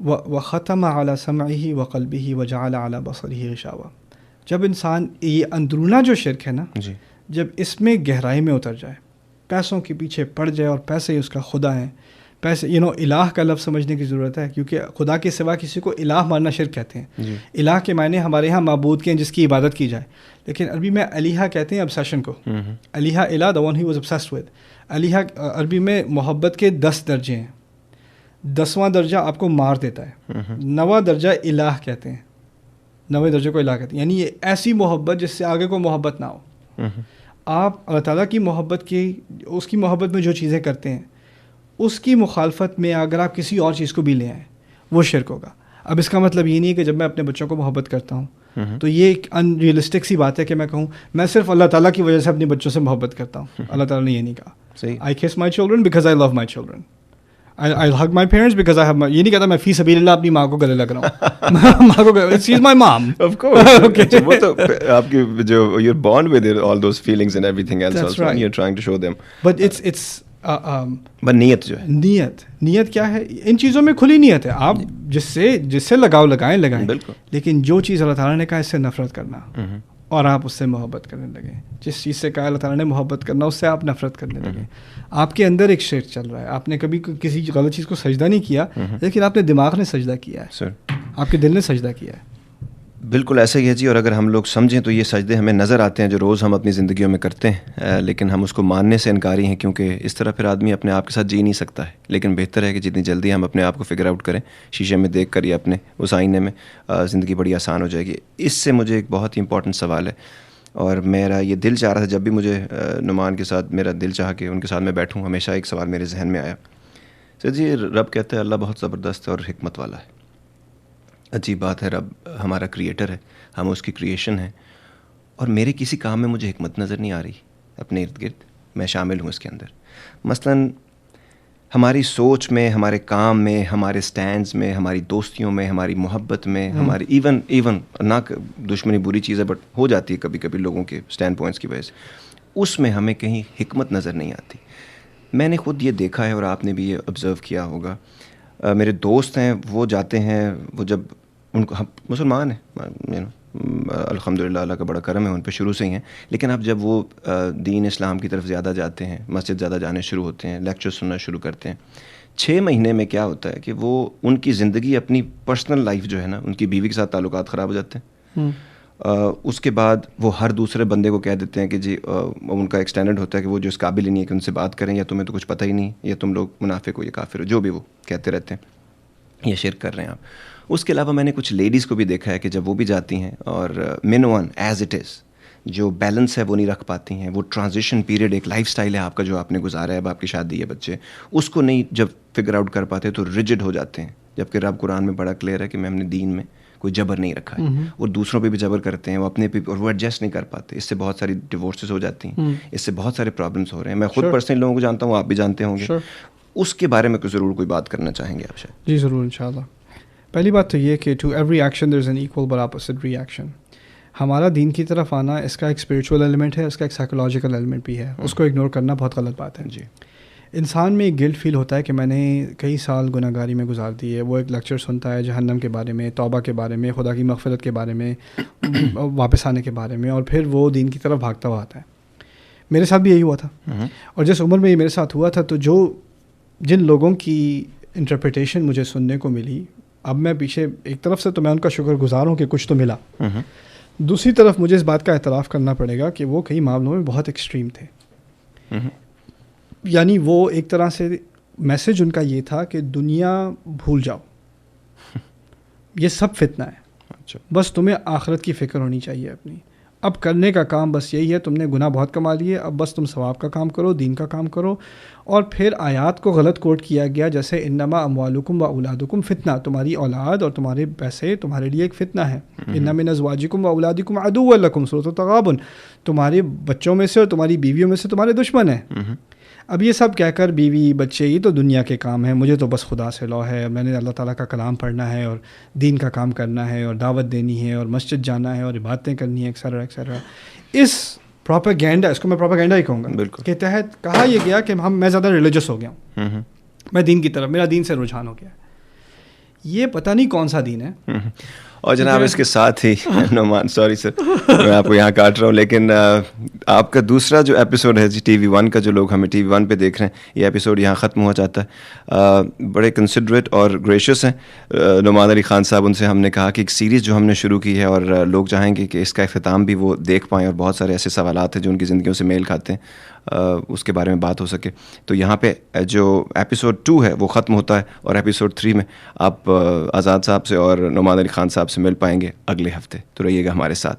وَخَتَمَ عَلَى سَمْعِهِ وَقَلْبِهِ وَجَعَلَ عَلَى بَصَرِهِ غِشَاوَةً. جب انسان یہ اندرونہ جو شرک ہے نا, جب اس میں گہرائی میں اتر جائے, پیسوں کے پیچھے پڑ جائے اور پیسے ہی اس کا خدا ہیں, پیسے الہ کا لفظ سمجھنے کی ضرورت ہے کیونکہ خدا کے سوا کسی کو الہ ماننا شرک کہتے ہیں. الہ کے معنی ہمارے یہاں معبود کے ہیں جس کی عبادت کی جائے, لیکن عربی میں الہ کہتے ہیں obsession کو. الہ الہ the one he was obsessed with. الہ عربی میں محبت کے 10 درجے ہیں. 10واں درجہ آپ کو مار دیتا ہے. 9واں درجہ الہ کہتے ہیں, 9ویں درجے کو الہ کہتے ہیں. یعنی یہ ایسی محبت جس سے آگے کو محبت نہ ہو. آپ اللہ تعالیٰ کی محبت کی, اس کی محبت میں جو چیزیں کرتے ہیں اس کی مخالفت میں اگر آپ کسی اور چیز کو بھی لے آئیں وہ شرک ہوگا. اب اس کا مطلب یہ نہیں ہے کہ جب میں اپنے بچوں کو محبت کرتا ہوں تو یہ ایک ان ریئلسٹک سی بات ہے کہ میں کہوں میں صرف اللہ تعالیٰ کی وجہ سے اپنے بچوں سے محبت کرتا ہوں. اللہ تعالیٰ نے یہ نہیں کہا. I kiss my children because I love my children. I'll hug my parents because I have my, یہ نہیں کہتا میں فی سبیل اللہ اپنی ماں کو گلے لگ رہا ہوں. ماں کو she is my mom. Of course. وہ تو آپ کی جو you're born with all those feelings and everything else. That's right. You're trying to show them. But it's but نیت جو ہے, نیت کیا ہے؟ ان چیزوں میں کھلی نیت ہے. آپ جس سے لگائیں. بالکل. لیکن جو چیز اللہ تعالیٰ نے کہا اس سے نفرت کرنا, اور آپ اس سے محبت کرنے لگے. جس چیز سے کہا اللہ تعالیٰ نے محبت کرنا, اس سے آپ نفرت کرنے لگے. آپ کے اندر ایک شرک چل رہا ہے. آپ نے کبھی کسی غلط چیز کو سجدہ نہیں کیا, لیکن آپ نے دماغ نے سجدہ کیا ہے, آپ کے دل نے سجدہ کیا ہے. بالکل ایسا ہی ہے جی. اور اگر ہم لوگ سمجھیں تو یہ سجدے ہمیں نظر آتے ہیں جو روز ہم اپنی زندگیوں میں کرتے ہیں, لیکن ہم اس کو ماننے سے انکاری ہیں, کیونکہ اس طرح پھر آدمی اپنے آپ کے ساتھ جی نہیں سکتا ہے. لیکن بہتر ہے کہ جتنی جلدی ہم اپنے آپ کو فگر آؤٹ کریں, شیشے میں دیکھ کر یا اپنے اس آئینے میں, زندگی بڑی آسان ہو جائے گی. اس سے مجھے ایک بہت ہی امپورٹنٹ سوال ہے, اور میرا یہ دل چاہ رہا تھا جب بھی مجھے نعمان کے ساتھ میرا دل چاہا کہ ان کے ساتھ میں بیٹھوں, ہمیشہ ایک سوال میرے ذہن میں آیا. سر جی, رب کہتے ہیں اللہ بہت زبردست ہے اور حکمت والا ہے. عجیب بات ہے, رب ہمارا کریٹر ہے, ہم اس کی کریشن ہیں, اور میرے کسی کام میں مجھے حکمت نظر نہیں آ رہی اپنے ارد گرد. میں شامل ہوں اس کے اندر. مثلاً ہماری سوچ میں, ہمارے کام میں, ہمارے سٹینڈز میں, ہماری دوستیوں میں, ہماری محبت میں, ہماری ایون نہ دشمنی بری چیز ہے بٹ ہو جاتی ہے کبھی کبھی لوگوں کے سٹینڈ پوائنٹس کی وجہ سے, اس میں ہمیں کہیں حکمت نظر نہیں آتی. میں نے خود یہ دیکھا ہے اور آپ نے بھی یہ آبزرو کیا ہوگا. میرے دوست ہیں, وہ جاتے ہیں, وہ جب ان کو, ہم مسلمان ہیں الحمدللہ, اللہ کا بڑا کرم ہے, ان پہ شروع سے ہی ہیں, لیکن اب جب وہ دین اسلام کی طرف زیادہ جاتے ہیں, مسجد زیادہ جانے شروع ہوتے ہیں, لیکچر سننا شروع کرتے ہیں, 6 مہینے میں کیا ہوتا ہے کہ وہ ان کی زندگی, اپنی پرسنل لائف جو ہے نا, ان کی بیوی کے ساتھ تعلقات خراب ہو جاتے ہیں. اس کے بعد وہ ہر دوسرے بندے کو کہہ دیتے ہیں کہ جی, ان کا ایک اسٹینڈرڈ ہوتا ہے کہ وہ جو اس قابل ہی نہیں ہے کہ ان سے بات کریں, یا تمہیں تو کچھ پتہ ہی نہیں, یا تم لوگ منافق ہو, یا کافر ہو, جو بھی وہ کہتے رہتے ہیں, یہ شرک کر رہے ہیں آپ. اس کے علاوہ میں نے کچھ لیڈیز کو بھی دیکھا ہے کہ جب وہ بھی جاتی ہیں اور مین ون ایز اٹ از جو بیلنس ہے وہ نہیں رکھ پاتی ہیں. وہ ٹرانزیشن پیریڈ, ایک لائف سٹائل ہے آپ کا جو آپ نے گزارا ہے, اب آپ کی شادی ہے, بچے, اس کو نہیں جب فگر آؤٹ کر پاتے تو ریجڈ ہو جاتے ہیں. جبکہ رب قرآن میں بڑا کلیئر ہے کہ میں نے دین میں کوئی جبر نہیں رکھا ہے, اور دوسروں پہ بھی جبر کرتے ہیں, وہ اپنے پہ, اور وہ ایڈجسٹ نہیں کر پاتے. اس سے بہت ساری ڈیورسز ہو جاتی ہیں, اس سے بہت سارے پرابلمس ہو رہے ہیں. میں خود پرسنلی لوگوں کو جانتا ہوں, آپ بھی جانتے ہوں گے. اس کے بارے میں ضرور کوئی بات کرنا چاہیں گے آپ شاید؟ جی ضرور, انشاءاللہ. پہلی بات تو یہ کہ to every action there is an equal but opposite reaction. ہمارا دین کی طرف آنا, اس کا ایک اسپریچول ایلیمنٹ ہے, اس کا ایک سائیکولوجیکل ایلیمنٹ بھی ہے. اس کو اگنور کرنا بہت غلط بات ہے. جی, انسان میں ایک گلٹ فیل ہوتا ہے کہ میں نے کئی سال گناہ گاری میں گزار دی ہے. وہ ایک لیکچر سنتا ہے جہنم کے بارے میں, توبہ کے بارے میں, خدا کی مغفرت کے بارے میں, واپس آنے کے بارے میں, اور پھر وہ دین کی طرف بھاگتا ہوا آتا ہے. میرے ساتھ بھی یہی ہوا تھا, اور جس عمر میں یہ میرے ساتھ ہوا تھا, تو جن لوگوں کی انٹرپریٹیشن مجھے سننے کو ملی, اب میں پیچھے, ایک طرف سے تو میں ان کا شکر گزار ہوں کہ کچھ تو ملا, دوسری طرف مجھے اس بات کا اعتراف کرنا پڑے گا کہ وہ کئی معاملوں میں بہت ایکسٹریم تھے. یعنی وہ ایک طرح سے میسج ان کا یہ تھا کہ دنیا بھول جاؤ, یہ سب فتنہ ہے, بس تمہیں آخرت کی فکر ہونی چاہیے اپنی. اب کرنے کا کام بس یہی ہے, تم نے گناہ بہت کما لیے, اب بس تم ثواب کا کام کرو, دین کا کام کرو. اور پھر آیات کو غلط کوٹ کیا گیا, جیسے انما اموالکم و اولادکم فتنہ, تمہاری اولاد اور تمہارے پیسے تمہارے لیے ایک فتنہ ہے. ان من ازواجکم و اولادکم عدو لکم, سورۃ التغابن, تمہارے بچوں میں سے اور تمہاری بیویوں میں سے تمہارے دشمن ہیں. اب یہ سب کہہ کر بیوی بچے یہ تو دنیا کے کام ہیں, مجھے تو بس خدا سے لو ہے, میں نے اللہ تعالیٰ کا کلام پڑھنا ہے اور دین کا کام کرنا ہے اور دعوت دینی ہے اور مسجد جانا ہے اور عبادتیں کرنی ہیں, ایکسیٹرا ایکسیٹرا. اس پروپیگینڈا, اس کو میں پروپیگینڈا ہی کہوں گا, کے تحت کہا یہ گیا کہ میں زیادہ ریلیجس ہو گیا ہوں, میں دین کی طرف, میرا دین سے رجحان ہو گیا. یہ پتہ نہیں کون سا دین ہے. اور جناب اس کے ساتھ ہی نعمان, سوری سر میں آپ کو یہاں کاٹ رہا ہوں, لیکن آپ کا دوسرا جو ایپیسوڈ ہے جی TV1 کا, جو لوگ ہمیں TV1 پہ دیکھ رہے ہیں, یہ ایپیسوڈ یہاں ختم ہو جاتا ہے. بڑے کنسیڈریٹ اور گریشیس ہیں نعمان علی خان صاحب. ان سے ہم نے کہا کہ ایک سیریز جو ہم نے شروع کی ہے, اور لوگ چاہیں گے کہ اس کا اختتام بھی وہ دیکھ پائیں, اور بہت سارے ایسے سوالات ہیں جو ان کی زندگیوں سے میل کھاتے ہیں, اس کے بارے میں بات ہو سکے. تو یہاں پہ جو ایپیسوڈ 2 ہے وہ ختم ہوتا ہے, اور ایپیسوڈ 3 میں آپ آزاد صاحب سے اور نعمان علی خان صاحب سے مل پائیں گے اگلے ہفتے. تو رہیے گا ہمارے ساتھ.